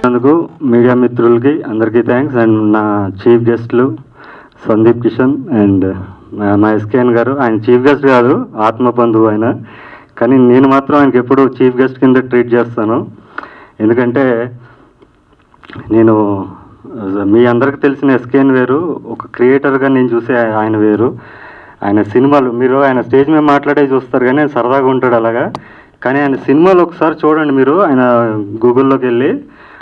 అందుకు మీడియా మిత్రులకి అందరికీ థ్యాంక్స్. అండ్ నా చీఫ్ గెస్ట్లు సందీప్ కిషన్ అండ్ మా ఎస్కేఎన్ గారు. ఆయన చీఫ్ గెస్ట్ కాదు, ఆత్మబంధువు ఆయన, కానీ నేను మాత్రం ఆయనకి ఎప్పుడు చీఫ్ గెస్ట్ కింద ట్రీట్ చేస్తాను. ఎందుకంటే నేను మీ అందరికి తెలిసిన ఎస్కేఎన్ వేరు, ఒక క్రియేటర్గా నేను చూసే ఆయన వేరు. ఆయన సినిమాలు మీరు ఆయన స్టేజ్ మీద మాట్లాడే చూస్తారు కానీ ఆయన సరదాగా ఉంటాడు అలాగా. కానీ ఆయన సినిమాలు ఒకసారి చూడండి మీరు, ఆయన గూగుల్లోకి వెళ్ళి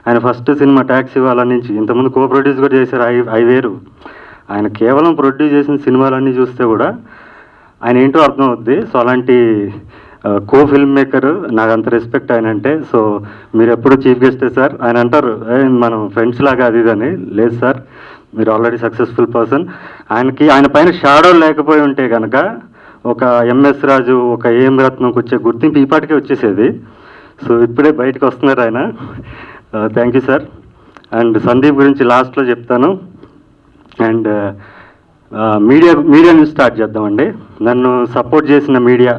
ఆయన ఫస్ట్ సినిమా ట్యాక్సీ వాళ్ళ నుంచి ఇంతకుముందు కో ప్రొడ్యూస్ కూడా చేశారు. అవి వేరు. ఆయన కేవలం ప్రొడ్యూస్ చేసిన సినిమాలన్నీ చూస్తే కూడా ఆయన ఏంటో అర్థం అవుద్ది. సో అలాంటి కో ఫిల్మ్ మేకర్, నాకు అంత రెస్పెక్ట్ ఆయన అంటే. సో మీరు ఎప్పుడు చీఫ్ గెస్టే సార్. ఆయన అంటారు మనం ఫ్రెండ్స్ లాగా అది ఇదని. లేదు సార్, మీరు ఆల్రెడీ సక్సెస్ఫుల్ పర్సన్. ఆయన పైన షాడో లేకపోయి ఉంటే కనుక ఒక ఎంఎస్ రాజు, ఒక ఏం రత్నంకి వచ్చే గుర్తింపు ఈ పాటికే వచ్చేసేది. సో ఇప్పుడే బయటకు వస్తున్నారు ఆయన. Thank you sir. And Sandeep గురించి లాస్ట్లో చెప్తాను. అండ్ మీడియా నుంచి స్టార్ట్ చేద్దామండి. నన్ను సపోర్ట్ చేసిన మీడియా,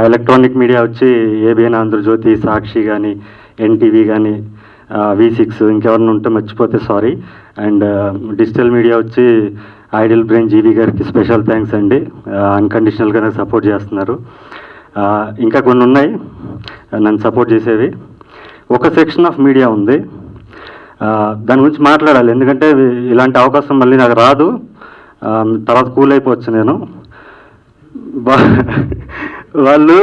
ఎలక్ట్రానిక్ మీడియా వచ్చి ఏబిఎన్ ఆంధ్రజ్యోతి, సాక్షి కానీ, ఎన్టీవీ కానీ, V6, ఇంకెవరిని ఉంటే మర్చిపోతే సారీ. అండ్ డిజిటల్ మీడియా వచ్చి ఐడియల్ బ్రెయిన్ జీవి గారికి స్పెషల్ థ్యాంక్స్ అండి. అన్కండిషనల్గానే సపోర్ట్ చేస్తున్నారు. ఇంకా కొన్ని ఉన్నాయి నన్ను సపోర్ట్ చేసేవి. ఒక సెక్షన్ ఆఫ్ మీడియా ఉంది, దాని గురించి మాట్లాడాలి. ఎందుకంటే ఇలాంటి అవకాశం మళ్ళీ నాకు రాదు, తర్వాత కూల్ అయిపోవచ్చు నేను. వాళ్ళు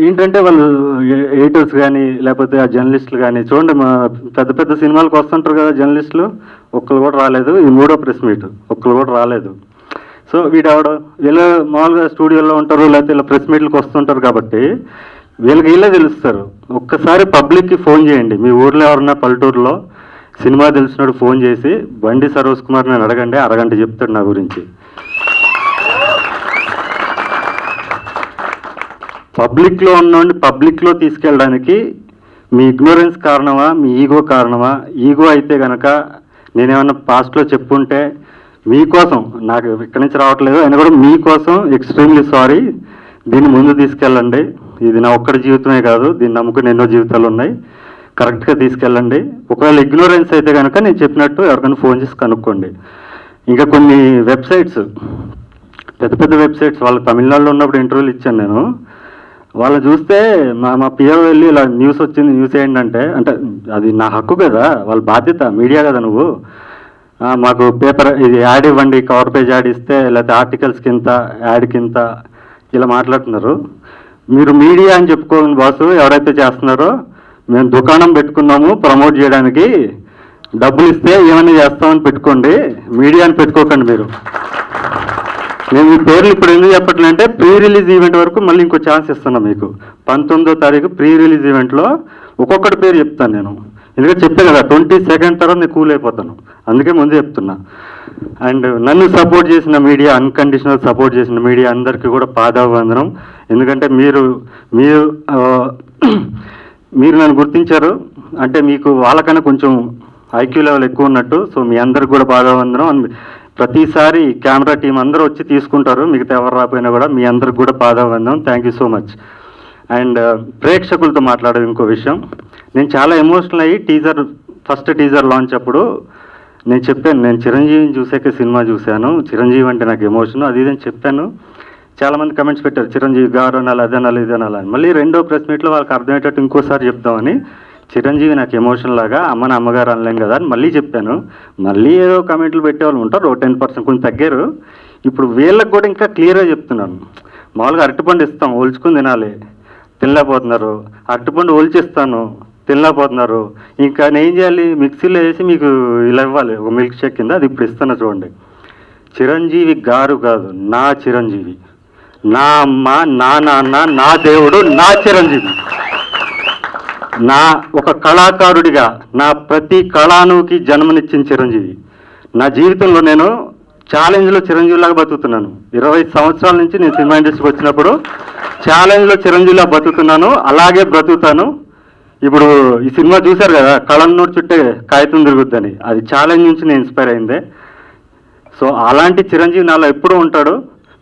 ఏంటంటే వాళ్ళు ఎడిటర్స్ కానీ లేకపోతే ఆ జర్నలిస్టులు కానీ చూడండి, మా పెద్ద పెద్ద సినిమాలకు వస్తుంటారు కదా జర్నలిస్టులు, ఒక్కరు కూడా రాలేదు. ఇది 3వ ప్రెస్ మీట్, ఒక్కరు కూడా రాలేదు. సో వీడెవడో వీళ్ళు మామూలుగా స్టూడియోలో ఉంటారు, లేకపోతే ఇలా ప్రెస్ మీట్లకు వస్తుంటారు కాబట్టి వీళ్ళే తెలుస్తారు. ఒక్కసారి పబ్లిక్కి ఫోన్ చేయండి. మీ ఊర్లో ఎవరన్నా పల్లెటూరులో సినిమా తెలిసినప్పుడు ఫోన్ చేసి బండి సరోజ్ కుమార్ నేను అడగండి, అరగంట చెప్తాడు నా గురించి. పబ్లిక్లో ఉన్నోండి పబ్లిక్లో తీసుకెళ్ళడానికి మీ ఇగ్నోరెన్స్ కారణమా, మీ ఈగో కారణమా? ఈగో అయితే కనుక నేనేమన్నా పాస్ట్లో చెప్పుంటే మీకోసం, నాకు ఇక్కడి నుంచి రావట్లేదు అయినా కూడా మీకోసం ఎక్స్ట్రీమ్లీ సారీ. దీన్ని ముందు తీసుకెళ్ళండి. ఇది నా ఒక్కడి జీవితమే కాదు, దీన్ని నమ్ముకుని ఎన్నో జీవితాలు ఉన్నాయి. కరెక్ట్గా తీసుకెళ్ళండి. ఒకవేళ ఇగ్నోరెన్స్ అయితే కనుక నేను చెప్పినట్టు ఎవరికైనా ఫోన్ చేసి కనుక్కోండి. ఇంకా కొన్ని వెబ్సైట్స్, పెద్ద పెద్ద వెబ్సైట్స్, వాళ్ళు తమిళనాడులో ఉన్నప్పుడు ఇంటర్వ్యూలు ఇచ్చాను నేను. వాళ్ళు చూస్తే మా పిఆర్ వెళ్ళి ఇలా న్యూస్ వచ్చింది, న్యూస్ ఏంటంటే, అంటే అది నా హక్కు కదా, వాళ్ళ బాధ్యత, మీడియా కదా నువ్వు, మాకు పేపర్ ఇది యాడ్ ఇవ్వండి, కవర్ పేజ్ యాడ్ ఇస్తే, లేకపోతే ఆర్టికల్స్కి ఇంత, యాడ్కి ఇంత, ఇలా మాట్లాడుతున్నారు. మీరు మీడియా అని చెప్పుకోండి బాసు, ఎవరైతే చేస్తున్నారో. మేము దుకాణం పెట్టుకున్నాము ప్రమోట్ చేయడానికి, డబ్బులు ఇస్తే ఏమైనా చేస్తామని పెట్టుకోండి, మీడియా అని పెట్టుకోకండి మీరు. నేను మీ పేర్లు ఇప్పుడు ఎందుకు చెప్పట్లంటే, ప్రీ రిలీజ్ ఈవెంట్ వరకు మళ్ళీ ఇంకో ఛాన్స్ ఇస్తున్నాను మీకు. 19వ తారీఖు ప్రీ రిలీజ్ ఈవెంట్లో ఒక్కొక్కటి పేరు చెప్తాను నేను. ఎందుకంటే చెప్పాను కదా 22nd తర్వాత నేను కూల్ అయిపోతాను, అందుకే ముందు చెప్తున్నా. అండ్ నన్ను సపోర్ట్ చేసిన మీడియా, అన్కండిషనల్ సపోర్ట్ చేసిన మీడియా అందరికీ కూడా పాదాభివందనం. ఎందుకంటే మీరు నన్ను గుర్తించారు అంటే మీకు వాళ్ళకన్నా కొంచెం ఐక్యూ లెవెల్ ఎక్కువ ఉన్నట్టు. సో మీ అందరికి కూడా పాదాభివందనం. ప్రతిసారి కెమెరా టీం అందరూ వచ్చి తీసుకుంటారు, మిగతా ఎవరు రాకపోయినా కూడా. మీ అందరికి కూడా పాదాభివందనం. Thank you so much. And ప్రేక్షకులతో మాట్లాడే ఇంకో విషయం, నేను చాలా ఎమోషనల్ అయ్యి ఫస్ట్ టీజర్ లాంచ్ అప్పుడు నేను చెప్పాను, నేను చిరంజీవిని చూసాక సినిమా చూశాను, చిరంజీవి అంటే నాకు ఎమోషన్, అది ఇదని చెప్పాను. చాలామంది కమెంట్స్ పెట్టారు, చిరంజీవి గారు అనాలి, అదనాలి, ఇదనాలి అని. మళ్ళీ 2వ ప్రెస్ మీట్లో వాళ్ళకి అర్థమయ్యేటట్టు ఇంకోసారి చెప్దామని, చిరంజీవి నాకు ఎమోషన్ లాగా, అమ్మని అమ్మగారు అనలేం కదా అని మళ్ళీ చెప్పాను. మళ్ళీ ఏదో కమెంట్లు పెట్టేవాళ్ళు ఉంటారు, 10% కొంచెం తగ్గారు. ఇప్పుడు వీళ్ళకి కూడా ఇంకా క్లియర్గా చెప్తున్నాను. మామూలుగా అరటిపండు ఇస్తాం, ఒలుచుకుని తినాలి, తినలేకపోతున్నారు. అరటిపండు ఒలిచిస్తాను, తినలేకపోతున్నారు. ఇంకా నేను చేయాలి, మిక్సీలో వేసి మీకు ఇలా ఇవ్వాలి ఒక మిల్క్ షేక్ కింద, అది ఇప్పుడు ఇస్తాను చూడండి. చిరంజీవి గారు కాదు, నా చిరంజీవి, నా అమ్మ, నా నాన్న, నా దేవుడు, నా చిరంజీవి. నా ఒక కళాకారుడిగా నా ప్రతి కళానుకి జన్మనిచ్చిన చిరంజీవి. నా జీవితంలో నేను ఛాలెంజ్లో చిరంజీవిలాగా బతుకుతున్నాను. 20 సంవత్సరాల నుంచి నేను సినిమా ఇండస్ట్రీకి వచ్చినప్పుడు ఛాలెంజ్లో చిరంజీవిలా బతుకుతున్నాను, అలాగే బ్రతుకుతాను. ఇప్పుడు ఈ సినిమా చూశారు కదా, కళన్నోడు చుట్టే కాగితం తిరుగుద్దని, అది ఛాలెంజ్ నుంచి నేను ఇన్స్పైర్ అయిందే. సో అలాంటి చిరంజీవి నాలో ఎప్పుడూ ఉంటాడు.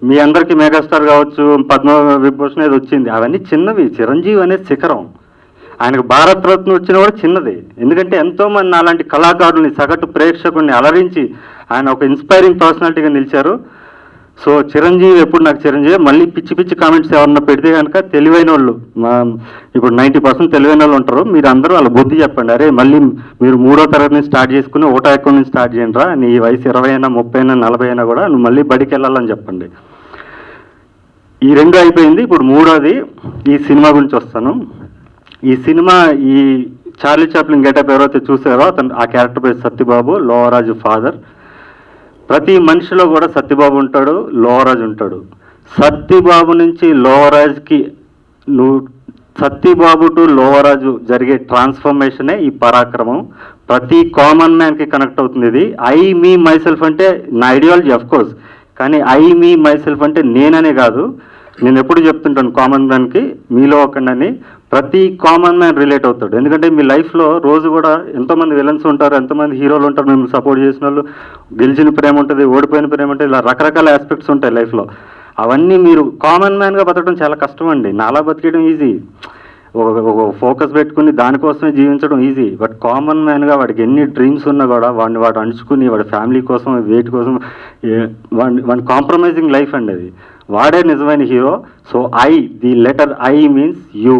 మీ అందరికీ మెగాస్టార్ కావచ్చు, పద్మవిభూషణ్ ఏది వచ్చింది, అవన్నీ చిన్నవి. చిరంజీవి అనేది శిఖరం. ఆయనకు భారత్ రత్న వచ్చిన కూడా చిన్నది. ఎందుకంటే ఎంతోమంది అలాంటి కళాకారుల్ని, సగటు ప్రేక్షకుల్ని అలరించి ఆయన ఒక ఇన్స్పైరింగ్ పర్సనాలిటీగా నిలిచారు. సో చిరంజీవి ఎప్పుడు నాకు చిరంజీవి. మళ్ళీ పిచ్చి పిచ్చి కామెంట్స్ ఎవరన్నా పెడితే కనుక తెలివైన వాళ్ళు, ఇప్పుడు 90% తెలివైన వాళ్ళు ఉంటారు, మీరు అందరూ వాళ్ళ బుద్ధి చెప్పండి. అరే మళ్ళీ మీరు 3వ తరగతి నుంచి స్టార్ట్ చేసుకుని 1వ అకౌంట్ నుంచి స్టార్ట్ చేయండి రా, నీ వయసు 20 అయినా 30 అయినా 40 అయినా కూడా నువ్వు మళ్ళీ బడికి వెళ్ళాలని చెప్పండి. ఈ 2 అయిపోయింది. ఇప్పుడు 3వది ఈ సినిమా గురించి వస్తాను. ఈ సినిమా ఈ చార్లీ చాప్లిన్ గెటప్ ఎవరైతే చూసారో అతను, ఆ క్యారెక్టర్ పేరు సత్యబాబు, లోవరాజు ఫాదర్. ప్రతి మనిషిలో కూడా సత్యబాబు ఉంటాడు, లోవరాజు ఉంటాడు. సత్యబాబు నుంచి లోవరాజ్కి సత్యబాబు టు లోవరాజు జరిగే ట్రాన్స్ఫర్మేషనే ఈ పరాక్రమం. ప్రతి కామన్ మ్యాన్కి కనెక్ట్ అవుతుంది ఇది. ఐ మీ మై సెల్ఫ్ అంటే నా ఐడియాలజీ అఫ్ కోర్స్, కానీ ఐ మీ మై సెల్ఫ్ అంటే నేననే కాదు. నేను ఎప్పుడు చెప్తుంటాను కామన్ మ్యాన్కి మీలో ఒకనని. ప్రతి కామన్ మ్యాన్ రిలేట్ అవుతాడు. ఎందుకంటే మీ లైఫ్లో రోజు కూడా ఎంతోమంది విలన్స్ ఉంటారు, ఎంతోమంది హీరోలు ఉంటారు, మిమ్మల్ని సపోర్ట్ చేసిన వాళ్ళు. గెలిచిన ప్రేమ ఉంటుంది, ఓడిపోయిన ప్రేమ ఉంటుంది, ఇలా రకరకాల ఆస్పెక్ట్స్ ఉంటాయి లైఫ్లో. అవన్నీ మీరు కామన్ మ్యాన్గా బతకడం చాలా కష్టం అండి. నాలా బతికేయడం ఈజీ, ఒక ఫోకస్ పెట్టుకుని దానికోసమే జీవించడం ఈజీ. బట్ కామన్ మ్యాన్గా వాడికి ఎన్ని డ్రీమ్స్ ఉన్నా కూడా వాడు అణుచుకుని వాడి ఫ్యామిలీ కోసం, వేటి కోసం, వాడి కాంప్రమైజింగ్ లైఫ్ అండి అది. వాడే నిజమైన hero. So I, the letter I means you,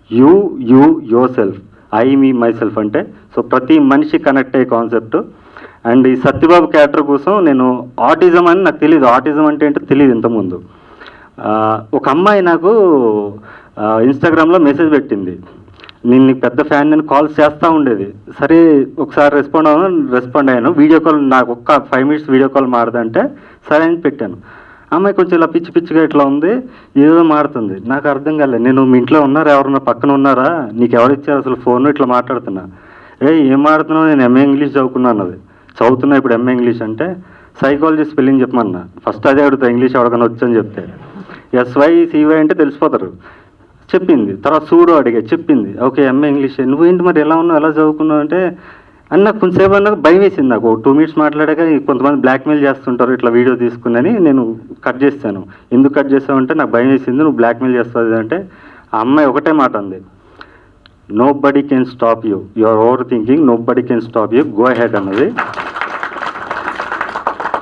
you your self, I me my self అంటే. సో ప్రతి మనిషి కనెక్ట్ అయ్యే కాన్సెప్ట్. అండ్ ఈ సత్యబాబు క్యారెక్టర్ కోసం నేను ఆటిజం అని నాకు తెలియదు, ఆటిజం అంటే ఏంటో తెలియదు ఇంతకుముందు. ఒక అమ్మాయి నాకు ఇన్స్టాగ్రామ్లో మెసేజ్ పెట్టింది, నేను నీకు పెద్ద ఫ్యాన్, నేను కాల్స్ చేస్తూ ఉండేది. సరే ఒకసారి రెస్పాండ్ అయ్యాను. వీడియో కాల్, నాకు ఒక్క 5 minutes వీడియో కాల్ మాడదంటే సరే అని పెట్టాను. అమ్మాయి కొంచెం ఇలా పిచ్చి పిచ్చిగా ఇట్లా ఉంది, ఏదో మాడుతుంది. నాకు అర్థం కాలేదు. నేను మీ ఇంట్లో ఉన్నారా, ఎవరన్నా పక్కన ఉన్నారా, నీకు ఎవరు ఇచ్చారు అసలు ఫోన్, ఇట్లా మాట్లాడుతున్నా. ఏం మాడుతున్నావు, నేను ఎంఏ ఇంగ్లీష్ చదువుకున్నాను. అది చదువుతున్నా ఇప్పుడు ఎంఏ ఇంగ్లీష్ అంటే. సైకాలజీ స్పెల్లింగ్ చెప్పమన్నా. ఫస్ట్ అదే అడుగుతా, ఇంగ్లీష్ ఎవరికైనా వచ్చని చెప్తే. SY CY అంటే తెలిసిపోతారు. చెప్పింది. తర్వాత సూడో అడిగా, చెప్పింది. Okay MA English. నువ్వేంటి మరి ఎలా ఉన్నావు, ఎలా చదువుకున్నావు అంటే అని నాకు కొంచెంసేపు అన్నాక భయం వేసింది. నాకు 2 minutes మాట్లాడాక కొంతమంది బ్లాక్మెయిల్ చేస్తుంటారు ఇట్లా వీడియో తీసుకుని, నేను కట్ చేస్తాను. ఎందుకు కట్ చేస్తావంటే నాకు భయం వేసింది, నువ్వు బ్లాక్మెయిల్ చేస్తావు అంటే. ఆ అమ్మాయి ఒకటే మాట అంది, nobody can stop you, you're over thinking, nobody can stop you, go ahead అన్నది.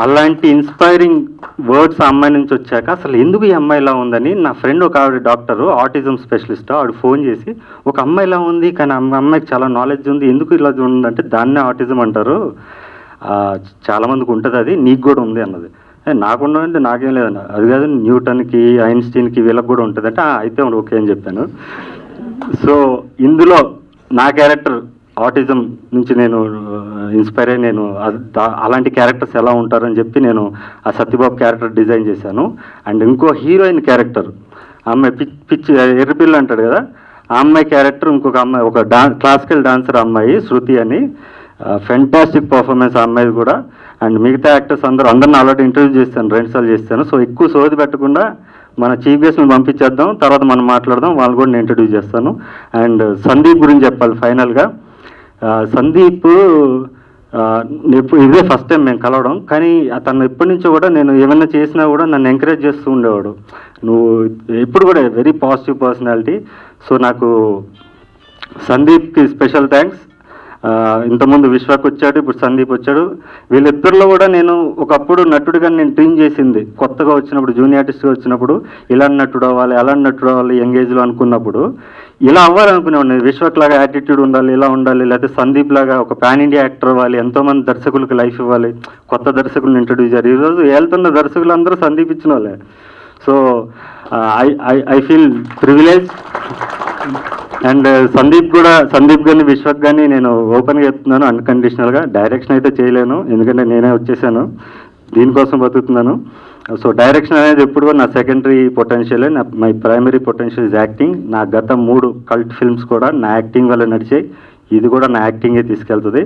అలాంటి ఇన్స్పైరింగ్ వర్డ్స్ ఆ అమ్మాయి నుంచి వచ్చాక అసలు ఎందుకు ఈ అమ్మాయి ఇలా ఉందని నా ఫ్రెండ్ ఒక ఆవిడ డాక్టరు, ఆటిజం స్పెషలిస్ట్, ఆవిడ ఫోన్ చేసి ఒక అమ్మాయి ఇలా ఉంది కానీ అమ్మాయికి చాలా నాలెడ్జ్ ఉంది, ఎందుకు ఇలా ఉందంటే దాన్నే ఆటిజం అంటారు, చాలామందికి ఉంటుంది, అది నీకు కూడా ఉంది అన్నది. నాకుండంటే నాకేం లేదన్న. అది కాదు న్యూటన్కి, ఐన్స్టీన్కి వీళ్ళకి కూడా ఉంటుంది అంటే అయితే ఓకే అని చెప్పాను. సో ఇందులో నా క్యారెక్టర్ ఆటిజం నుంచి నేను ఇన్స్పైర్ అయ్యి నేను అలాంటి క్యారెక్టర్స్ ఎలా ఉంటారని చెప్పి నేను ఆ సత్యబాబు క్యారెక్టర్ డిజైన్ చేశాను. అండ్ ఇంకో హీరోయిన్ క్యారెక్టర్, అమ్మాయి పిచ్చి ఎర్రపిల్ల అంటాడు కదా, ఆ అమ్మాయి క్యారెక్టర్ ఇంకొక అమ్మాయి, ఒక క్లాసికల్ డాన్సర్ అమ్మాయి శృతి అని. ఫెంటాస్టిక్ పర్ఫార్మెన్స్ ఆ అమ్మాయి కూడా. అండ్ మిగతా యాక్టర్స్ అందరిని ఆల్రెడీ ఇంటర్వ్యూ చేస్తాను, 2 సార్లు చేస్తాను. సో ఎక్కువ సోది పెట్టకుండా మన చీఫ్ గెస్ట్ని పంపించేద్దాం, తర్వాత మనం మాట్లాడదాం, వాళ్ళు కూడా నేను ఇంట్రడ్యూస్ చేస్తాను. అండ్ సందీప్ గురించి చెప్పాలి ఫైనల్గా. సందీప్ ఇదే ఫస్ట్ టైం మేము కలవడం, కానీ అతను ఎప్పటి నుంచో కూడా నేను ఏమైనా చేసినా కూడా నన్ను ఎంకరేజ్ చేస్తూ ఉండేవాడు. నువ్వు ఎప్పుడు కూడా వెరీ పాజిటివ్ పర్సనాలిటీ. సో నాకు సందీప్కి స్పెషల్ థ్యాంక్స్. ఇంతకుముందు విశ్వాక్ వచ్చాడు, ఇప్పుడు సందీప్ వచ్చాడు. వీళ్ళిద్దరిలో కూడా నేను ఒకప్పుడు నటుడిగా నేను డ్రీమ్ చేసింది, కొత్తగా వచ్చినప్పుడు జూనియర్ ఆర్టిస్ట్గా వచ్చినప్పుడు ఇలా నటుడు అవ్వాలి, అలా నటుడు అవ్వాలి యంగేజ్లో అనుకున్నప్పుడు ఇలా అవ్వాలనుకునేవాడిని. విశ్వాక్ లాగా యాటిట్యూడ్ ఉండాలి, ఇలా ఉండాలి, లేకపోతే సందీప్ లాగా ఒక పాన్ ఇండియా యాక్టర్ అవ్వాలి, ఎంతోమంది దర్శకులకు లైఫ్ ఇవ్వాలి, కొత్త దర్శకులను ఇంట్రడ్యూస్ చేయాలి. ఈరోజు వెళ్తున్న దర్శకులు అందరూ సందీప్ ఇచ్చిన వాళ్ళే. So I feel privilege. And Sandeep కానీ విశ్వక్ కానీ నేను ఓపెన్గా చెప్తున్నాను, అన్కండిషనల్గా. డైరెక్షన్ అయితే చేయలేను, ఎందుకంటే నేనే వచ్చేసాను, దీనికోసం బతుకుతున్నాను. సో డైరెక్షన్ అనేది ఎప్పుడు నా సెకండరీ పొటెన్షియలే, my primary potential is acting. నా గత 3 కల్ట్ ఫిల్మ్స్ కూడా నా యాక్టింగ్ వల్ల నడిచాయి, ఇది కూడా నా యాక్టింగే తీసుకెళ్తుంది.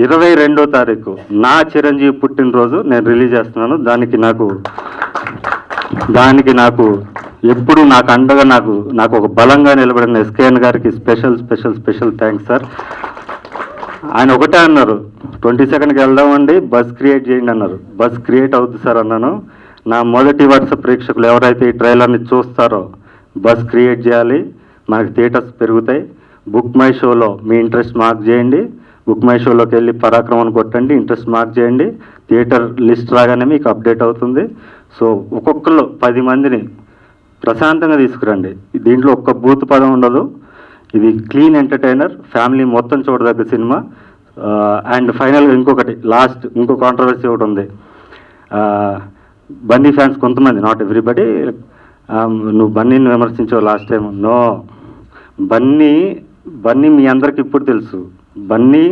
22వ తారీఖు నా చిరంజీవి పుట్టినరోజు నేను రిలీజ్ చేస్తున్నాను. దానికి నాకు ఎప్పుడు నాకు అండగా నాకు ఒక బలంగా నిలబడిన SKN గారికి స్పెషల్ థ్యాంక్స్ సార్. ఆయన ఒకటే అన్నారు, 22కి వెళ్దామండి, బస్ క్రియేట్ చేయండి అన్నారు. బస్ క్రియేట్ అవుతుంది సార్ అన్నాను. నా మొదటి వరుస ప్రేక్షకులు ఎవరైతే ఈ ట్రైలర్ని చూస్తారో బస్ క్రియేట్ చేయాలి, మనకి థియేటర్స్ పెరుగుతాయి. బుక్ మై షోలో మీ ఇంట్రెస్ట్ మార్క్ చేయండి. బుక్ మై షోలోకి వెళ్ళి పరాక్రమం కొట్టండి, ఇంట్రెస్ట్ మార్క్ చేయండి. థియేటర్ లిస్ట్ రాగానే మీకు అప్డేట్ అవుతుంది. సో ఒక్కొక్కరు 10 మందిని ప్రశాంతంగా తీసుకురండి. దీంట్లో ఒక్క బూత్ పదం ఉండదు. ఇది క్లీన్ ఎంటర్టైనర్, ఫ్యామిలీ మొత్తం చూడదగ్గ సినిమా. అండ్ ఫైనల్గా ఇంకో కాంట్రవర్సీ ఒకటి ఉంది. బన్నీ ఫ్యాన్స్ కొంతమంది, నాట్ ఎవ్రీబడి, నువ్వు బన్నీని విమర్శించావు లాస్ట్ టైం. నో, బన్నీ మీ అందరికి ఇప్పుడు తెలుసు. Bunny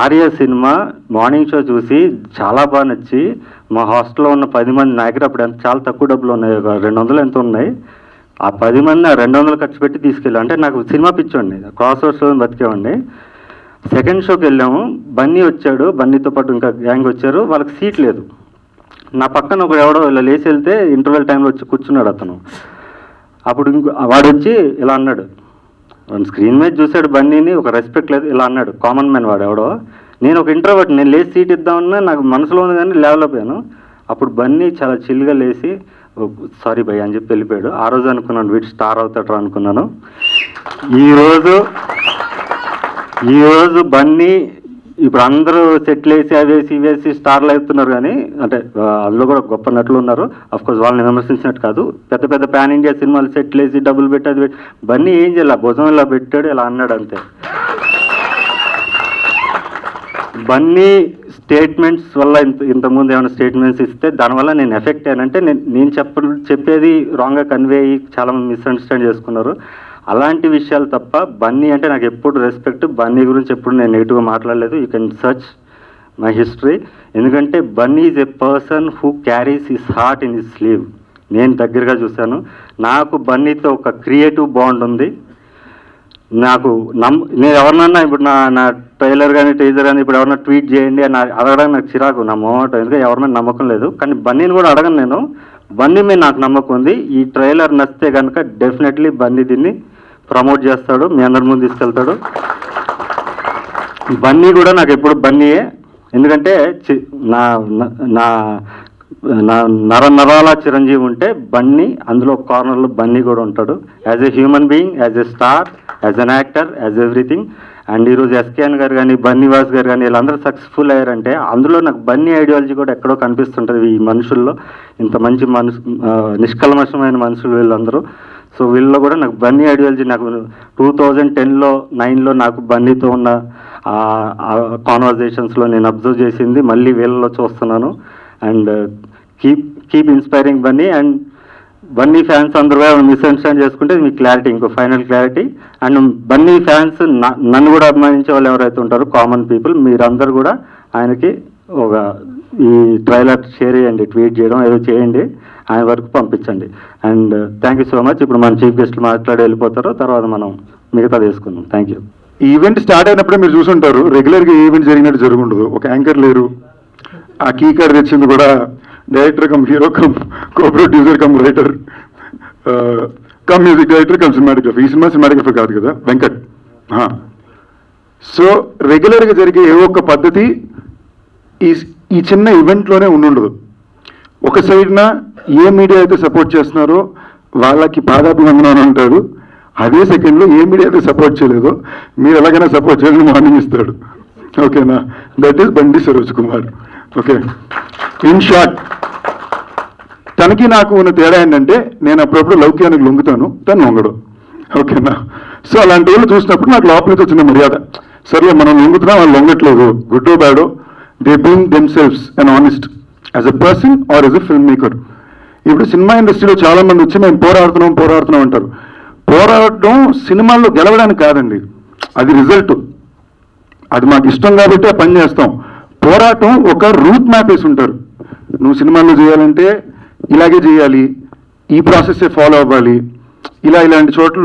Arya cinema morning show చూసి చాలా బాగా నచ్చి మా హాస్టల్లో ఉన్న 10 మంది, నా దగ్గర అప్పుడు చాలా తక్కువ డబ్బులు ఉన్నాయి, 200 ఎంత ఉన్నాయి, ఆ 10 మంది ఆ 200 ఖర్చు పెట్టి తీసుకెళ్ళాం. అంటే నాకు సినిమా పిచ్చోండి, క్రాస్ రోడ్స్లో బతికేవండి. సెకండ్ షోకి వెళ్ళాము, బన్నీ వచ్చాడు, బన్నీతో పాటు ఇంకా గ్యాంగ్ వచ్చారు. వాళ్ళకి సీట్ లేదు. నా పక్కన ఎవడో ఇలా లేచి వెళ్తే ఇంటర్వెల్ టైంలో వచ్చి కూర్చున్నాడు అతను. అప్పుడు వాడు వచ్చి ఇలా అన్నాడు, స్క్రీన్ మీద చూశాడు బన్నీని, ఒక రెస్పెక్ట్ లేదు, ఇలా అన్నాడు. కామన్ మ్యాన్ వాడు ఎవడో. నేను ఒక ఇంట్రోవర్ట్, నేను లేచి సీట్ ఇద్దామన్నా నాకు మనసులో ఉంది కానీ లేవలేకపోయాను. అప్పుడు బన్నీ చాలా చిల్గా లేచి సారీ భయ్ అని చెప్పి వెళ్ళిపోయాడు. ఆ రోజు అనుకున్నాను వీడు స్టార్ అవుతాడు అనుకున్నాను. ఈరోజు బన్నీ ఇప్పుడు అందరూ సెట్లు వేసి అవేసి ఇవేసి స్టార్లు అవుతున్నారు. కానీ అంటే అందులో కూడా గొప్ప నటులు ఉన్నారు, అఫ్కోర్స్ వాళ్ళని విమర్శించినట్టు కాదు. పెద్ద పెద్ద పాన్ ఇండియా సినిమాలు సెట్లు వేసి డబ్బులు పెట్టి అది బన్నీ ఏం చేయాలి, భుజం ఇలా పెట్టాడు, ఇలా అన్నాడు అంతే. బన్నీ స్టేట్మెంట్స్ వల్ల ఇంతకుముందు ఏమైనా స్టేట్మెంట్స్ ఇస్తే దానివల్ల నేను ఎఫెక్ట్ అయ్యానంటే నేను చెప్పేది రాంగ్గా కన్వే అయ్యి చాలామంది మిస్అండర్స్టాండ్ చేసుకున్నారు. అలాంటి విషయాలు తప్ప బన్నీ అంటే నాకు ఎప్పుడు రెస్పెక్ట్. బన్నీ గురించి ఎప్పుడు నేను నెగిటివ్గా మాట్లాడలేదు. You can search my history. ఎందుకంటే Bunny is a person who carries his heart in his sleeve. నేను దగ్గరగా చూశాను. నాకు బన్నీతో ఒక క్రియేటివ్ బాండ్ ఉంది. నేను ఎవరినన్నా ఇప్పుడు నా ట్రైలర్ కానీ టీజర్ కానీ ఇప్పుడు ఎవరన్నా ట్వీట్ చేయండి అని అడగడానికి నాకు చిరాకు, నా మొహమాట. ఎందుకంటే ఎవరినైనా నమ్మకం లేదు. కానీ బన్నీని కూడా అడగను నేను. బన్నీ మీద నాకు నమ్మకం ఉంది. ఈ ట్రైలర్ నచ్చితే కనుక డెఫినెట్లీ బన్నీ దీన్ని ప్రమోట్ చేస్తాడు, మీ అందరి ముందు తీసుకెళ్తాడు. బన్నీ కూడా నాకు ఎప్పుడు బన్నీయే. ఎందుకంటే నా నరాల చిరంజీవి ఉంటే బన్నీ, అందులో కార్నర్లో బన్నీ కూడా ఉంటాడు. As a human being, as a star, as an actor, as everything. And ఈరోజు ఎస్కేఎన్ గారు కానీ బన్నీవాస్ గారు కానీ వీళ్ళందరూ సక్సెస్ఫుల్ అయ్యారంటే అందులో నాకు బన్నీ ఐడియాలజీ కూడా ఎక్కడో కనిపిస్తుంటుంది ఈ మనుషుల్లో. ఇంత మంచి నిష్కల్మషమైన మనుషులు వీళ్ళందరూ. సో వీళ్ళలో కూడా నాకు బన్నీ ఐడియాలజీ, నాకు 2010లో 9లో నాకు బన్నీతో ఉన్న కాన్వర్జేషన్స్లో నేను అబ్జర్వ్ చేసింది మళ్ళీ వీళ్ళలో చూస్తున్నాను. And keep inspiring Bunny. And Bunny fans అందరూ మిస్అండర్స్టాండ్ చేసుకుంటే మీకు క్లారిటీ, ఇంకో final clarity. And Bunny fans నన్ను కూడా అభిమానించే వాళ్ళు ఎవరైతే ఉంటారో కామన్ పీపుల్, మీరందరూ కూడా ఆయనకి ఈ ట్రైలర్ షేర్ చేయండి, ట్వీట్ చేయడం ఏదో చేయండి, ఆయన వరకు పంపించండి. And thank you so much. ఇప్పుడు మన చీఫ్ గెస్ట్లు మాట్లాడి వెళ్ళిపోతారు, తర్వాత మనం మిగతా తీసుకుందాం. Thank you. ఈ ఈవెంట్ స్టార్ట్ అయినప్పుడే మీరు చూసుంటారు, రెగ్యులర్గా ఈవెంట్ జరిగినట్టు జరుగుండదు. ఒక యాంకర్ లేరు, ఆ కీ కార్డ్ తెచ్చింది కూడా director come hero come co producer cum writer cum music director come cinematography. ఈ సినిమా సినిమాటోగ్రఫీ కాదు కదా, వెంకట్. సో రెగ్యులర్గా జరిగే ఏ ఒక్క పద్ధతి ఈ చిన్న ఈవెంట్లోనే ఉండుండదు. ఒక సైడ్న ఏ మీడియా అయితే సపోర్ట్ చేస్తున్నారో వాళ్ళకి పాదాభివందనం అంటాడు, అదే సెకండ్లో ఏ మీడియా అయితే సపోర్ట్ చేయలేదో మీరు ఎలాగైనా సపోర్ట్ చేయాలని వార్నింగ్ ఇస్తాడు. ఓకేనా? దట్ ఈస్ బండి Saroj Kumar. Okay, in short తనకి నాకు ఉన్న తేడా ఏంటంటే నేను అప్పుడప్పుడు లౌక్యానికి లొంగుతాను, తను లొంగడు. ఓకేనా? సో అలాంటి వాళ్ళు చూసినప్పుడు నాకు లోపల నుంచి వచ్చిన మర్యాద, సర్లే మనం లొంగుతున్నాం, వాళ్ళు లొంగట్లేదు, గుడ్డో బ్యాడో, they being themselves and honest as a person or as a film maker. ఇప్పుడు సినిమా ఇండస్ట్రీలో చాలా మంది వచ్చి మేము పోరాడుతున్నాం అంటారు. పోరాడడం సినిమాల్లో గెలవడానికి కాదండి, అది రిజల్ట్. అది మాకు ఇష్టం కాబట్టి ఆ పని చేస్తాం. పోరాటం ఒక రూట్ మ్యాప్ వేసి ఉంటారు. నువ్వు సినిమాల్లో చేయాలంటే ఇలాగే చేయాలి, ఈ ప్రాసెస్సే ఫాలో అవ్వాలి, ఇలాంటి చోట్ల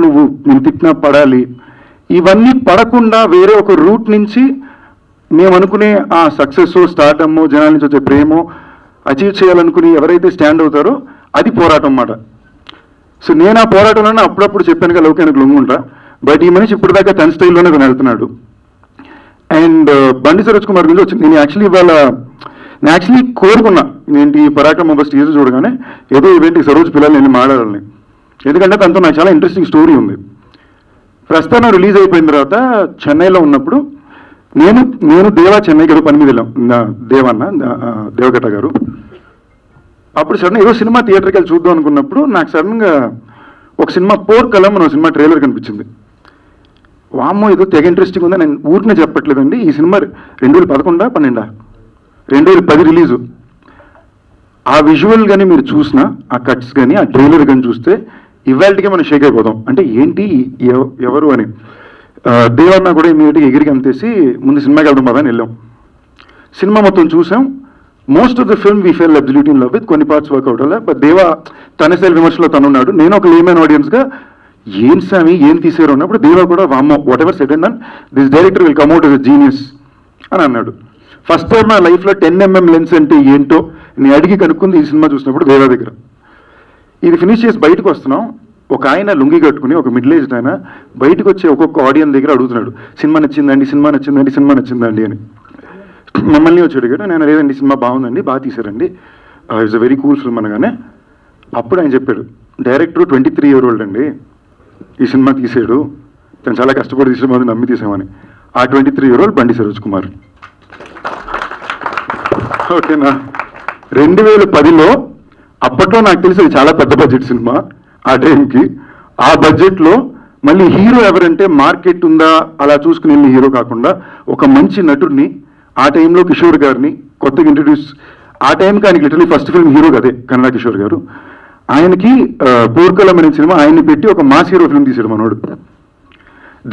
నేను తిట్టినా పడాలి. ఇవన్నీ పడకుండా వేరే ఒక రూట్ నుంచి మేము అనుకునే ఆ సక్సెస్, స్టార్టమ్, జనాల నుంచి వచ్చే ప్రేమో అచీవ్ చేయాలనుకుని ఎవరైతే స్టాండ్ అవుతారో అది పోరాటం అన్నమాట. సో నేను ఆ పోరాటంలోనే అప్పుడప్పుడు చెప్పానుగా లౌక్యానికి లొంగుంటా. బట్ ఈ మనిషి ఇప్పుడు దాకా తన స్టైల్లోనే తను వెళ్తున్నాడు. అండ్ బండి సరోజ్ కుమార్ గురించి వచ్చింది. నేను యాక్చువల్లీ కోరుకున్నా, నేను ఈ పరాక్రమ బస్ టీజర్ చూడగానే ఏదో ఈవెంట్కి సరోజ్ పిల్లలు నేను మాట్లాడాలని. ఎందుకంటే తనతో నాకు చాలా ఇంట్రెస్టింగ్ స్టోరీ ఉంది. ప్రస్థానం రిలీజ్ అయిపోయిన తర్వాత చెన్నైలో ఉన్నప్పుడు నేను దేవా చెన్నైకి ఏదో పని మీద వెళ్ళాం, దేవగట్ట గారు. అప్పుడు సడన్ ఏదో సినిమా థియేటర్కి వెళ్ళి చూద్దాం అనుకున్నప్పుడు నాకు సడన్గా ఒక సినిమా పోర్కలం అనే సినిమా ట్రైలర్ కనిపించింది. వామ్మో ఏదో తెగ ఇంట్రెస్టింగ్ ఉందా. నేను ఊరినే చెప్పట్లేదండి, ఈ సినిమా 2011-12 2010 రిలీజు. ఆ విజువల్ కానీ మీరు చూసినా, ఆ కట్స్ కానీ, ఆ ట్రైలర్ కానీ చూస్తే ఇవాళకి మనం షేక్ అయిపోతాం. అంటే ఏంటి ఎవరు అని. దేవన్న కూడా ఇమీడియట్గా ఎగిరికి అంతేసి ముందు సినిమాకి వెళ్దాం కదా అని వెళ్ళాం. సినిమా మొత్తం చూసాం. Most of the film we fell absolutely in love with. కొన్ని పార్ట్స్ వర్క్అవుట్ అవ్వలే. బట్ దేవా తన శైలి విమర్శలో తనున్నాడు, నేను ఒక లేమన్ ఆడియన్స్గా ఏం సామి ఏం తీసారు అన్నప్పుడు దేవా కూడా వామ్మో whatever set and this director will come out as a genius అని అన్నాడు. ఫస్ట్ టైం నా లైఫ్లో 10mm లెన్స్ అంటే ఏంటో నేను అడిగి కనుక్కుంది ఈ సినిమా చూసినప్పుడు దేవా దగ్గర. ఇది ఫినిష్ చేసి బయటకు వస్తున్నాం. ఒక ఆయన లుంగి కట్టుకుని, ఒక మిడిల్ ఏజ్డ్ ఆయన బయటకు వచ్చి ఒక్కొక్క ఆడియన్స్ దగ్గర అడుగుతున్నాడు, సినిమా నచ్చిందండి, సినిమా నచ్చిందండి, సినిమా నచ్చిందండి అని. మమ్మల్ని వచ్చి అడిగాడు. నేను లేదండి సినిమా బాగుందండి, బాగా తీశారండి, it's a very cool film అనగానే అప్పుడు ఆయన చెప్పాడు, డైరెక్టర్ 23 year old అండి, ఈ సినిమా తీసాడు, తను చాలా కష్టపడి తీసిన మంది నమ్మి తీసామని. ఆ 23 year old బండి సరోజ్ కుమార్. ఓకేనా. 2010లో అప్పట్లో నాకు తెలిసి అది చాలా పెద్ద బడ్జెట్ సినిమా ఆ టైంకి. ఆ బడ్జెట్లో మళ్ళీ హీరో ఎవరంటే మార్కెట్ ఉందా అలా చూసుకుని వెళ్ళి హీరో కాకుండా ఒక మంచి నటుడిని, ఆ టైంలో కిషోర్ గారిని కొత్తగా ఇంట్రడ్యూస్, ఆ టైంకి ఆయనకి లిటరలీ ఫస్ట్ ఫిల్మ్ హీరో కదే కన్నడ కిషోర్ గారు. ఆయనకి పోర్కలం అనే సినిమా ఆయన్ని పెట్టి ఒక మాస్ హీరో ఫిల్మ్ తీసాడు మనోడు.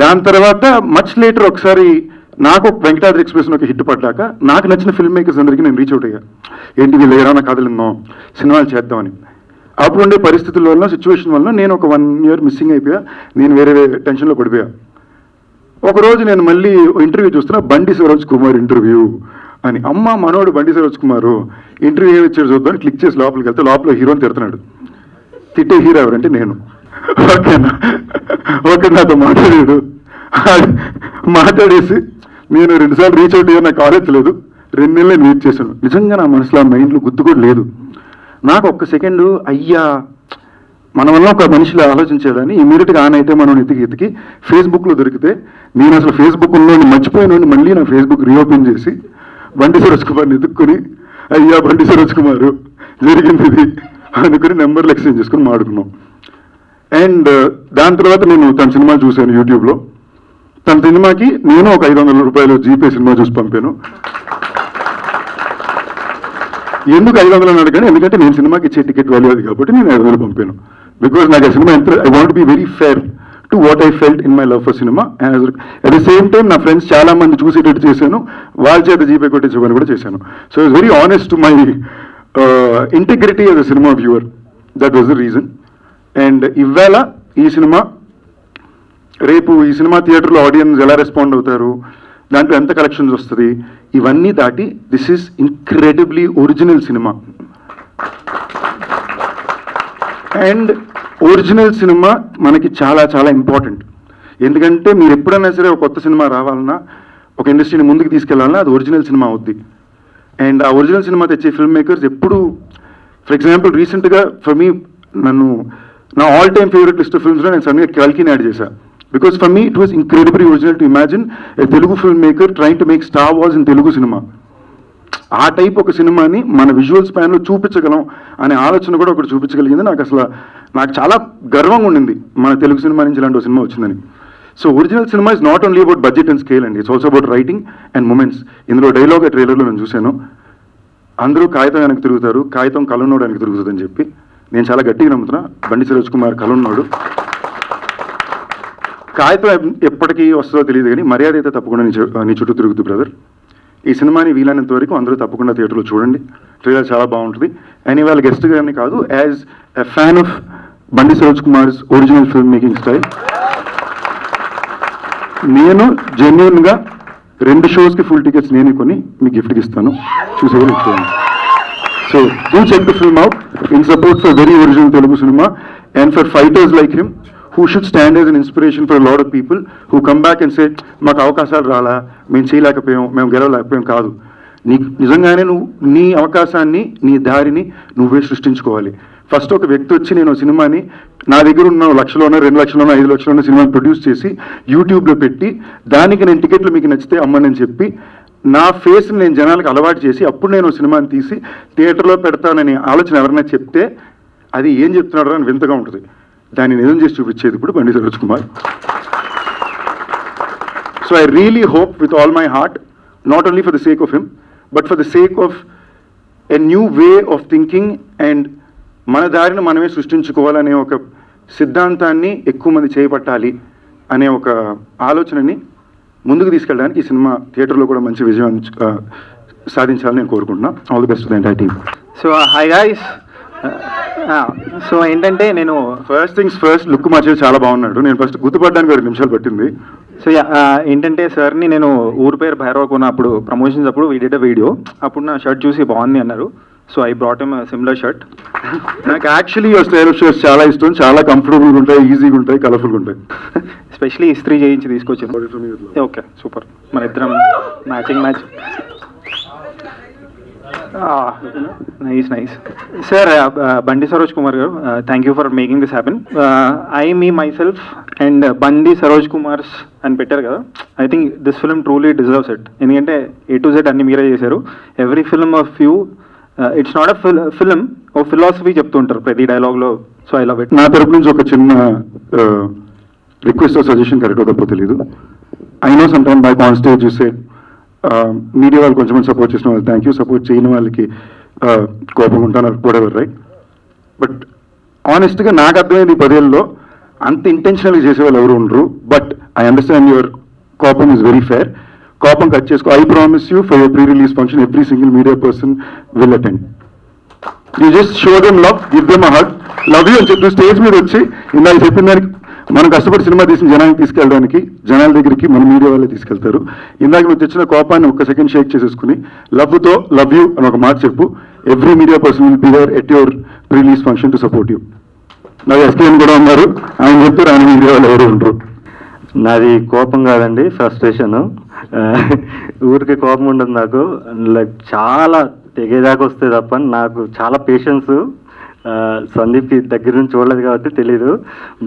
దాని తర్వాత మచ్ లేటర్ ఒకసారి నాకు వెంకటాద్రి ఎక్స్ప్రెస్ ఒక హిట్ పడ్డాక నాకు నచ్చిన ఫిల్మ్ మేకర్స్ అందరికీ నేను రీచ్ అవుట్ అయ్యా. ఏంటి వీళ్ళు ఏమైనా కథలు విన్నాం, సినిమాలు చేద్దామని. అప్పుడు ఉండే పరిస్థితుల వల్ల, సిచ్యువేషన్ వల్ల నేను ఒక 1 year మిస్సింగ్ అయిపోయా. నేను వేరే టెన్షన్లో పడిపోయా. ఒకరోజు నేను మళ్ళీ ఇంటర్వ్యూ చూస్తున్నా, బండి సరోజ్ కుమార్ ఇంటర్వ్యూ అని. అమ్మ మనోడు బండి సరోజ్ కుమారు ఇంటర్వ్యూ ఏమి ఇచ్చాడు చూద్దాం క్లిక్ చేసి లోపలికి వెళ్తే లోపల హీరోని తిడుతున్నాడు. తిట్టే హీరో ఎవరంటే నేను. ఓకేనా. ఓకే నాతో మాట్లాడాడు. మాట్లాడేసి నేను 2 సార్లు రీచ్ అవుట్ అయ్యా, నాకు కాలేజ్ లేదు, 2 నెలలు నేను వెయిట్ చేశాను. నిజంగా నా మనసులో ఆ మైండ్లో గుర్తు కూడా లేదు. నాకు ఒక్క సెకండు అయ్యా మన వల్ల ఒక మనిషిలో ఆలోచించాడని ఇమీడియట్గా ఆన్ అయితే మనం ఎతికి ఫేస్బుక్లో దొరికితే నేను అసలు ఫేస్బుక్ ఉన్నోడిని మర్చిపోయినోడిని మళ్ళీ నా ఫేస్బుక్ రీఓపెన్ చేసి బండి సరోజ్ కుమార్ని ఎత్తుక్కొని అయ్యా బండి సరోజ్ కుమారు జరిగింది ఇది అనుకుని నెంబర్లు ఎక్స్చేంజ్ చేసుకుని మాడుకున్నాం. అండ్ దాని తర్వాత నేను తన సినిమా చూశాను యూట్యూబ్లో. తన సినిమాకి నేను ఒక 500 రూపాయలు జీపే సినిమా చూసి పంపాను. ఎందుకు 500 అని అడిగాను, ఎందుకంటే నేను సినిమాకి ఇచ్చే టికెట్ వాల్యూ అది కాబట్టి నేను 500 పంపాను. బికాజ్ నాకు ఆ సినిమా ఎంత, I want be very fair to what I felt in my love for cinema. And at the same time నా ఫ్రెండ్స్ చాలా మంది చూసేటట్టు చేశాను, వాళ్ళ చేత జీపే కొట్టించుకొని కూడా చేశాను. So it's very honest to my integrity as a cinema viewer. That was the reason. And ఇవాళ ఈ సినిమా, రేపు ఈ సినిమా థియేటర్లో ఆడియన్స్ ఎలా రెస్పాండ్ అవుతారు, దాంట్లో ఎంత కలెక్షన్స్ వస్తుంది, ఇవన్నీ దాటి this is incredibly original cinema. And original cinema మనకి చాలా చాలా ఇంపార్టెంట్. ఎందుకంటే మీరు ఎప్పుడైనా సరే ఒక కొత్త సినిమా రావాలన్నా, ఒక ఇండస్ట్రీని ముందుకు తీసుకెళ్లాలన్నా అది ఒరిజినల్ సినిమా అవుద్ది. అండ్ ఆ ఒరిజినల్ సినిమా తెచ్చే ఫిల్మ్ మేకర్స్ ఎప్పుడు, ఫర్ ఎగ్జాంపుల్ రీసెంట్గా ఫర్ మీ నా all time favourite list of ఫిల్మ్స్లో నేను సడన్గా కల్కిని యాడ్ చేశాను. Because for me it was incredibly original to imagine a Telugu filmmaker trying to make Star Wars in Telugu cinema. ఆ type ఒక సినిమాని మన విజువల్ స్పాన్లో చూపించగలం అనే ఆలోచన కూడా ఒకటి చూపించగలిగింది. నాకు చాలా గర్వంగా ఉండింది మన తెలుగు సినిమా నుంచి ఇలాంటి సినిమా వచ్చిందని. So original cinema is not only about budget and scale అండి, it's also about writing and moments. ఇందులో డైలాగ్ ట్రైలర్లో నేను చూశాను, అందరూ కాగితం వెనక్కి తిరుగుతారు, కాగితం కలున్నోడు వెనక్కి తిరుగుతుంది అని చెప్పి. నేను చాలా గట్టిగా నమ్ముతున్నా బండి సరోజ్ కుమార్ కలున్నోడు. కాగితం ఎప్పటికీ వస్తుందో తెలియదు కానీ మర్యాద అయితే తప్పకుండా నీ చుట్టూ తిరుగుతుంది బ్రదర్. ఈ సినిమాని వీలైనంత వరకు అందరూ తప్పకుండా థియేటర్లో చూడండి, ట్రైలర్ చాలా బాగుంటుంది. అండ్ ఇవాళ గెస్ట్ గారిని కాదు, యాజ్ ఎ ఫ్యాన్ ఆఫ్ బండి Saroj Kumars original film making style, నేను జెన్యున్గా 2 షోస్కి ఫుల్ టికెట్స్ నేనే కొని మీకు గిఫ్ట్కి ఇస్తాను, చూసేవాళ్ళు ఇస్తాను. So do check the film out in support for very original Telugu cinema and for fighters like him who should stand as an inspiration for a lot of people who come back and say మాకు అవకాశాలు రాలా, మేము చేయలేకపోయాం, మేము గెలవలేకపోయాం. కాదు, నీకు నిజంగానే నువ్వు నీ అవకాశాన్ని, నీ దారిని నువ్వే సృష్టించుకోవాలి. ఫస్ట్ ఒక వ్యక్తి వచ్చి నేను సినిమాని నా దగ్గర ఉన్న 1 లక్షలోనో 2 లక్షలోనో 5 లక్షలోనో సినిమాని ప్రొడ్యూస్ చేసి యూట్యూబ్లో పెట్టి దానికి నేను టికెట్లు మీకు నచ్చితే అమ్మని అని చెప్పి నా ఫేస్ని నేను జనాలకు అలవాటు చేసి అప్పుడు నేను సినిమాని తీసి థియేటర్లో పెడతానని ఆలోచన ఎవరైనా చెప్తే అది ఏం చెప్తున్నాడో అని వింతగా ఉంటుంది. దాన్ని నిజం చేసి చూపించేది ఇప్పుడు బండి Saroj Kumar. So I really hope with all my heart, not only for the sake of him but for the sake of a new way of thinking and మన దారిని మనమే సృష్టించుకోవాలనే ఒక సిద్ధాంతాన్ని ఎక్కువ మంది చేపట్టాలి అనే ఒక ఆలోచనని ముందుకు తీసుకెళ్ళడానికి ఈ సినిమా థియేటర్లో కూడా మంచి విజయం సాధించాలని నేను కోరుకుంటున్నాను. All the best to the entire team. So hi guys. So ఏంటంటే నేను ఫస్ట్ థింగ్స్ ఫస్ట్, లుక్ మార్చేది చాలా బాగున్నాడు. నేను ఫస్ట్ గుర్తుపడడానికి 2 నిమిషాలు పట్టింది. సో ఏంటంటే సార్ని నేను ఊరు పేరు భైరవ కొన్న అప్పుడు ప్రమోషన్స్ అప్పుడు వీడియో అప్పుడు నా షర్ట్ చూసి బాగుంది అన్నారు. So I brought him similar shirt. నాకు యాక్చువల్లీ స్టైల్ ఆఫ్ షర్ట్స్ చాలా ఇష్టం, చాలా కంఫర్టబుల్గా ఉంటాయి, ఈజీగా ఉంటాయి, కలర్ఫుల్గా ఉంటాయి. స్పెషలీ ఇస్త్రీ చేయించి తీసుకొచ్చాను. ఓకే సూపర్, మన ఇద్దరం మ్యాచ్. Nice sir. బండి సరోజ్ కుమార్ గారు, thank you for making this happen. Me myself and Bandi Saroj Kumar's అని పెట్టారు కదా, I think this film truly deserves it. ఎందుకంటే A to Z అన్ని మీరే చేశారు. Every film of you, it's not a film, ఓ ఫిలాసఫీ చెప్తుంటారు ప్రతి డైలాగ్లో. So I love it. నా తరపు నుంచి ఒక చిన్న రిక్వెస్ట్ సజెషన్ కరెక్ట్ తప్పో తెలీదు. I know some time by on stage you said media వాళ్ళు కొంచెం సపోర్ట్ చేసిన వాళ్ళు థ్యాంక్ యూ, సపోర్ట్ చేయని వాళ్ళకి కోపం ఉంటాను whatever, రైట్? బట్ ఆనెస్ట్గా నాకు అర్థమైంది ఈ 10 ఏళ్ళలో అంత ఇంటెన్షనల్గా చేసేవాళ్ళు ఎవరు ఉండరు. బట్ ఐ అండర్స్టాండ్ యువర్ కోపం ఈజ్ వెరీ ఫేర్. కోపం కట్ చేసుకో. I promise you for your pre release function every single media person will attend. You just show them love, give them a hug, love you అని చెప్పి stage మీద వచ్చి ఇందాక చెప్పిన దానికి మనం కష్టపడి సినిమా తీసిన జనానికి తీసుకెళ్ళడానికి జనాల దగ్గరికి మన మీడియా వాళ్ళే తీసుకెళ్తారు. ఇందాక నువ్వు తెచ్చిన కోపాన్ని 1 సెకండ్ షేక్ చేసేసుకుని లవ్తో లవ్ యూ అని ఒక మాట చెప్పు. Every media person will be there at your release function to support you. నాకు ఎస్కేఎన్ కూడా ఉన్నారు, ఆయన చెప్తారు, ఆయన మీడియా వాళ్ళు ఎవరు ఉండరు. నాది కోపం కాదండి, ఫ్రస్ట్రేషన్. ఊరికి కోపం ఉండదు నాకు, లైక్ చాలా తెగేదాకా వస్తే తప్ప నాకు చాలా పేషెన్స్. సందీప్కి దగ్గర నుంచి చూడలేదు కాబట్టి తెలీదు.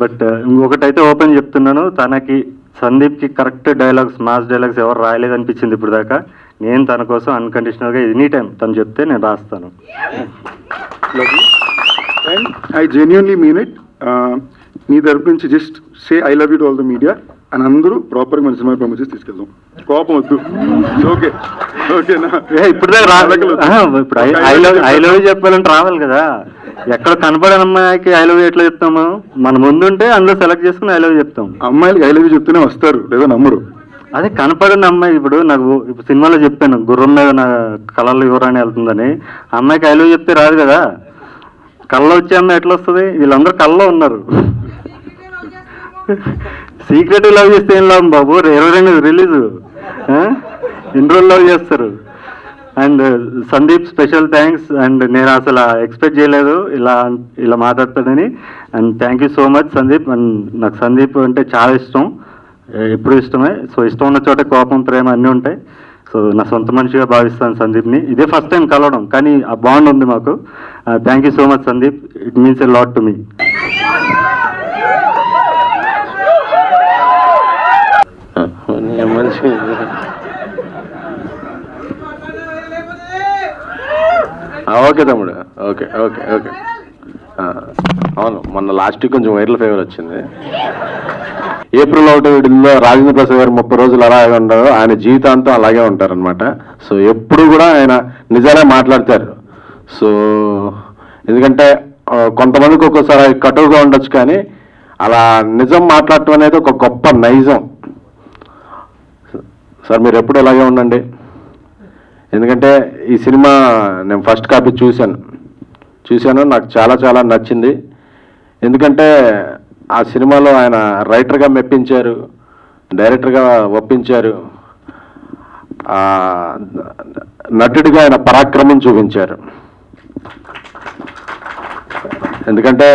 బట్ ఇంకొకటైతే ఓపెన్ చెప్తున్నాను, తనకి సందీప్కి కరెక్ట్ డైలాగ్స్, మాస్ డైలాగ్స్ ఎవరు రాయలేదనిపించింది ఇప్పుడు దాకా. నేను తన కోసం అన్కండిషనల్గా ఎనీ టైం తను చెప్తే నేను రాస్తాను. And I genuinely mean it. మీ తరపు నుంచి just say I love you to all the media అని అందరూ ప్రాపర్గా మన సినిమా ప్రమోట్ చేసి తీసుకెళ్దాం. కోపం వద్దు. ఓకే ఓకేనా? ఇప్పుడు ఇప్పుడు ఐ లవ్ చెప్పాలంటే రావాలి కదా. ఎక్కడ కనపడని అమ్మాయికి ఐ లవ్ ఎట్లా చెప్తాము? మన ముందుంటే అందులో సెలెక్ట్ చేసుకుని ఐ లవ్ చెప్తాం. అమ్మాయిలకి ఐ లవ్ చెప్తూనే వస్తారు, లేదా నమ్మరు. అదే కనపడని అమ్మాయి. ఇప్పుడు నాకు ఇప్పుడు సినిమాలో చెప్పాను, గుర్రం మీద నా కళల్లో యువరాణి వెళ్తుందని. అమ్మాయికి ఐ లవ్ చెప్తే రాదు కదా. కళ్ళలో వచ్చే అమ్మాయి ఎట్లా వస్తుంది? వీళ్ళందరూ కళ్ళలో ఉన్నారు. సీక్రెట్ లవ్ చేస్తే ఏం లాభం బాబు? 22 రిలీజు, ఎన్ని రోజులు లవ్ చేస్తారు? And Sandeep special thanks. And నేను అసలు ఎక్స్పెక్ట్ చేయలేదు ఇలా మాట్లాడతాడని. And thank you so much Sandeep. And నాకు సందీప్ అంటే చాలా ఇష్టం, ఎప్పుడు ఇష్టమే. సో ఇష్టం ఉన్న చోట కోపం, ప్రేమ అన్నీ ఉంటాయి. సో నా సొంత మనిషిగా భావిస్తాను సందీప్ని. ఇదే ఫస్ట్ టైం కలవడం, కానీ ఆ బాండ్ ఉంది మాకు. Thank you so much Sandeep, it means a lot to me. Okay తమ్ముడు, ఓకే ఓకే ఓకే. అవును, మొన్న లాస్ట్ వీక్ కొంచెం వైరల్ ఫీవర్ వచ్చింది. ఏప్రిల్ 1 విడుదలలో రాజేంద్ర ప్రసాద్ గారు 30 రోజులు అలాగే ఉండరు, ఆయన జీవితాంతం అలాగే ఉంటారనమాట. సో ఎప్పుడు కూడా ఆయన నిజాలే మాట్లాడతారు. సో ఎందుకంటే కొంతమందికి ఒక్కోసారి కటువుగా ఉండొచ్చు, కానీ అలా నిజం మాట్లాడటం అనేది ఒక గొప్ప నైజం. సార్ మీరు ఎప్పుడు ఇలాగే ఉండండి. ఎందుకంటే ఈ సినిమా నేను ఫస్ట్ కాపీ చూశాను, నాకు చాలా చాలా నచ్చింది. ఎందుకంటే ఆ సినిమాలో ఆయన రైటర్గా మెప్పించారు, డైరెక్టర్గా ఒప్పించారు, నటుడిగా ఆయన పరాక్రమం చూపించారు. ఎందుకంటే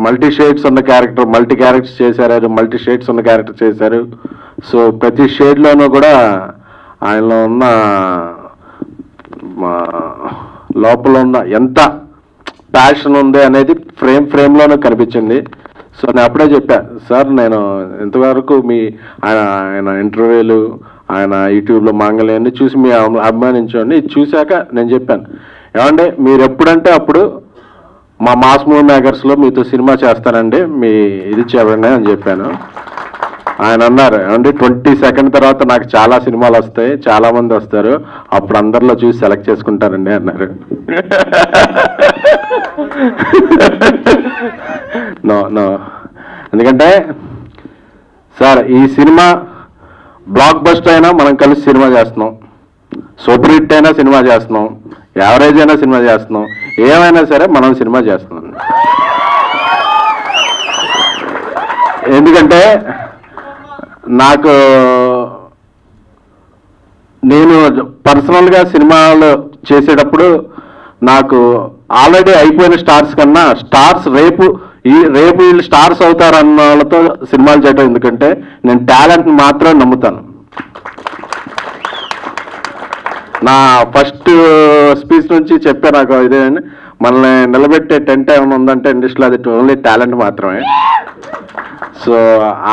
మల్టీ షేడ్స్ ఉన్న క్యారెక్టర్, మల్టీ క్యారెక్టర్స్ చేశారు, మల్టీ షేడ్స్ ఉన్న క్యారెక్టర్ చేశారు. సో ప్రతి షేడ్లోనూ కూడా ఆయనలో ఉన్న లోపల ఉన్న ఎంత ప్యాషన్ ఉంది అనేది ఫ్రేమ్లోనే కనిపించింది. సో నేను అప్పుడే చెప్పా, సార్ నేను ఇంతవరకు మీ ఆయన ఇంటర్వ్యూలు, ఆయన యూట్యూబ్లో మాంగళ్యాన్ని చూసి మీ అభిమానించండి. ఇది చూశాక నేను చెప్పాను, ఏమంటే మీరు ఎప్పుడంటే అప్పుడు మా మాస్ మూవీ మేకర్స్లో మీతో సినిమా చేస్తానండి, మీ ఇది చెప్పండి అని చెప్పాను. ఆయన అన్నారు, ఏమంటే 20 సెకండ్ తర్వాత నాకు చాలా సినిమాలు వస్తాయి, చాలా మంది వస్తారు, అప్పుడు అందరిలో చూసి సెలెక్ట్ చేసుకుంటారండి అన్నారు. నో ఎందుకంటే సార్ ఈ సినిమా బ్లాక్ బస్టర్ అయినా మనం కలిసి సినిమా చేస్తున్నాం, సూపర్ హిట్ అయినా సినిమా చేస్తున్నాం, యావరేజ్ అయినా సినిమా చేస్తున్నాం, ఏమైనా సరే మనం సినిమా చేస్తున్నాం. ఎందుకంటే నేను పర్సనల్గా సినిమాలు చేసేటప్పుడు నాకు ఆల్రెడీ అయిపోయిన స్టార్స్ కన్నా స్టార్స్ రేపు వీళ్ళు స్టార్స్ అవుతారన్న వాళ్ళతో సినిమాలు చేయడం, ఎందుకంటే నేను టాలెంట్ని మాత్రం నమ్ముతాను. నా ఫస్ట్ స్పీచ్ నుంచి చెప్పే నాకు ఇదేనండి, మనల్ని నిలబెట్టే టెంట్ ఏమైనా ఉందంటే ఇండస్ట్రీలో అది ఓన్లీ టాలెంట్ మాత్రమే. సో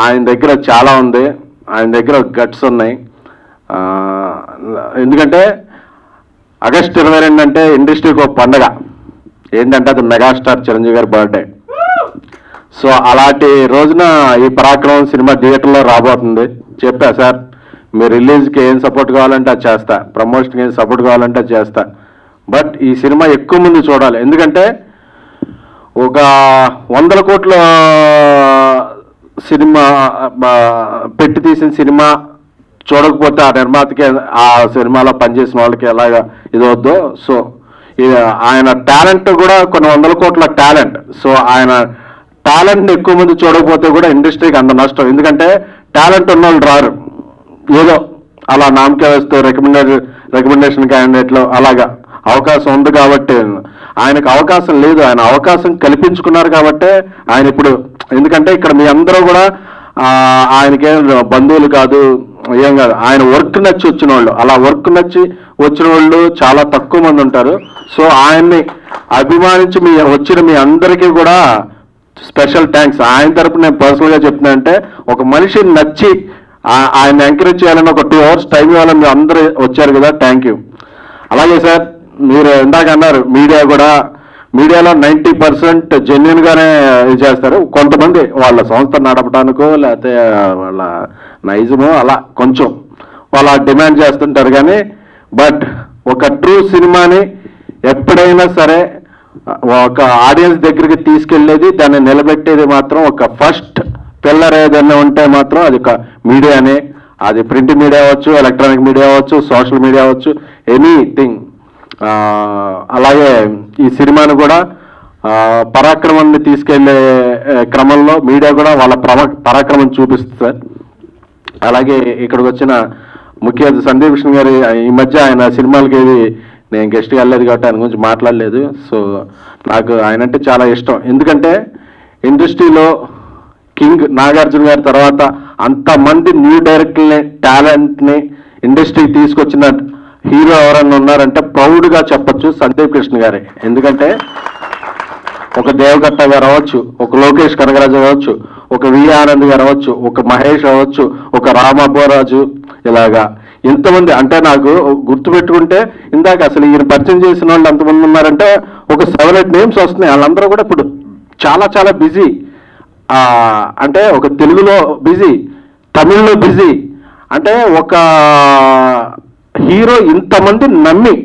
ఆయన దగ్గర చాలా ఉంది, ఆయన దగ్గర గట్స్ ఉన్నాయి. ఎందుకంటే ఆగస్ట్ 22 అంటే ఇండస్ట్రీకి ఒక పండగ, ఏంటంటే అది మెగాస్టార్ చిరంజీవి గారి బర్త్డే. సో అలాంటి రోజున ఈ పరాక్రమం సినిమా థియేటర్లో రాబోతుంది. చెప్పా, సార్ మీరు రిలీజ్కి ఏం సపోర్ట్ కావాలంటే అది చేస్తా, ప్రమోషన్కి ఏం సపోర్ట్ కావాలంటే అది చేస్తా, బట్ ఈ సినిమా ఎక్కువ మంది చూడాలి. ఎందుకంటే ఒక 100 కోట్ల సినిమా పెట్టి తీసిన సినిమా చూడకపోతే ఆ నిర్మాతకి, ఆ సినిమాలో పనిచేసిన వాళ్ళకి ఎలాగా ఇది వద్దు. సో ఆయన టాలెంట్ కూడా కొన్ని 100 కోట్ల టాలెంట్. సో ఆయన టాలెంట్ని ఎక్కువ మంది చూడకపోతే కూడా ఇండస్ట్రీకి అంత నష్టం. ఎందుకంటే టాలెంట్ ఉన్న వాళ్ళు రారు, ఏదో అలా నామకే వస్తూ రికమెండేషన్ క్యాండిడేట్లు అలాగా అవకాశం ఉంది కాబట్టి. ఆయనకు అవకాశం లేదు, ఆయన అవకాశం కల్పించుకున్నారు కాబట్టి ఆయన ఇప్పుడు, ఎందుకంటే ఇక్కడ మీ అందరూ కూడా ఆయనకేం బంధువులు కాదు, ఏం కాదు, ఆయన వర్క్ నచ్చి వచ్చిన వాళ్ళు, అలా వర్క్ నచ్చి వచ్చిన వాళ్ళు చాలా తక్కువ మంది ఉంటారు. సో ఆయన్ని అభిమానించి వచ్చిన మీ అందరికీ కూడా స్పెషల్ థ్యాంక్స్. ఆయన తరపు నేను పర్సనల్గా చెప్తున్నా, అంటే ఒక మనిషిని నచ్చి ఆయన ఎంకరేజ్ చేయాలని ఒక 2 hours టైం ఇవ్వాలని మీరు అందరూ వచ్చారు కదా, థ్యాంక్ యూ. అలాగే సార్, మీరు ఇందాక అన్నారు మీడియాలో 90% జెన్యున్గానే ఇది చేస్తారు. కొంతమంది వాళ్ళ సంస్థ నడపడానికో లేకపోతే వాళ్ళ నైజమో అలా కొంచెం వాళ్ళ డిమాండ్ చేస్తుంటారు. కానీ బట్ ఒక ట్రూ సినిమాని ఎప్పుడైనా సరే ఒక ఆడియన్స్ దగ్గరికి తీసుకెళ్లేది, దాన్ని నిలబెట్టేది మాత్రం ఒక ఫస్ట్ పిల్లర్ ఏదైనా ఉంటే మాత్రం అది ఒక మీడియానే. అది ప్రింట్ మీడియా అవ్వచ్చు, ఎలక్ట్రానిక్ మీడియా అవ్వచ్చు, సోషల్ మీడియా అవ్వచ్చు, ఎనీథింగ్. అలాగే ఈ సినిమాను కూడా పరాక్రమాన్ని తీసుకెళ్లే క్రమంలో మీడియా కూడా వాళ్ళ పరాక్రమం చూపిస్తుంది సార్. అలాగే ఇక్కడికి వచ్చిన ముఖ్య సందీప్ కృష్ణ గారి, ఈ మధ్య ఆయన సినిమాలకి ఏది నేను గెస్ట్గా వెళ్ళలేదు కాబట్టి ఆయన గురించి మాట్లాడలేదు. సో నాకు ఆయన అంటే చాలా ఇష్టం. ఎందుకంటే ఇండస్ట్రీలో కింగ్ నాగార్జున గారి తర్వాత అంతమంది న్యూ డైరెక్టర్ని, టాలెంట్ని ఇండస్ట్రీకి తీసుకొచ్చిన హీరో ఎవరన్నా ఉన్నారంటే ప్రౌడ్గా చెప్పచ్చు సందీప్ కృష్ణ గారే. ఎందుకంటే ఒక దేవగట్ట గారు అవ్వచ్చు, ఒక లోకేష్ కనగరాజు అవ్వచ్చు, ఒక వి ఆనంద్ గారు అవ్వచ్చు, ఒక మహేష్ అవ్వచ్చు, ఒక రామబ్బోరాజు, ఇలాగా ఎంతమంది. అంటే నాకు గుర్తుపెట్టుకుంటే ఇందాక అసలు ఈయన పరిచయం చేసిన వాళ్ళు ఎంతమంది ఉన్నారంటే ఒక 7-8 నేమ్స్ వస్తున్నాయి. వాళ్ళందరూ కూడా ఇప్పుడు చాలా చాలా బిజీ. అంటే ఒక తెలుగులో బిజీ, తమిళ్లో బిజీ. అంటే ఒక హీరో ఇంతమంది నమ్మి,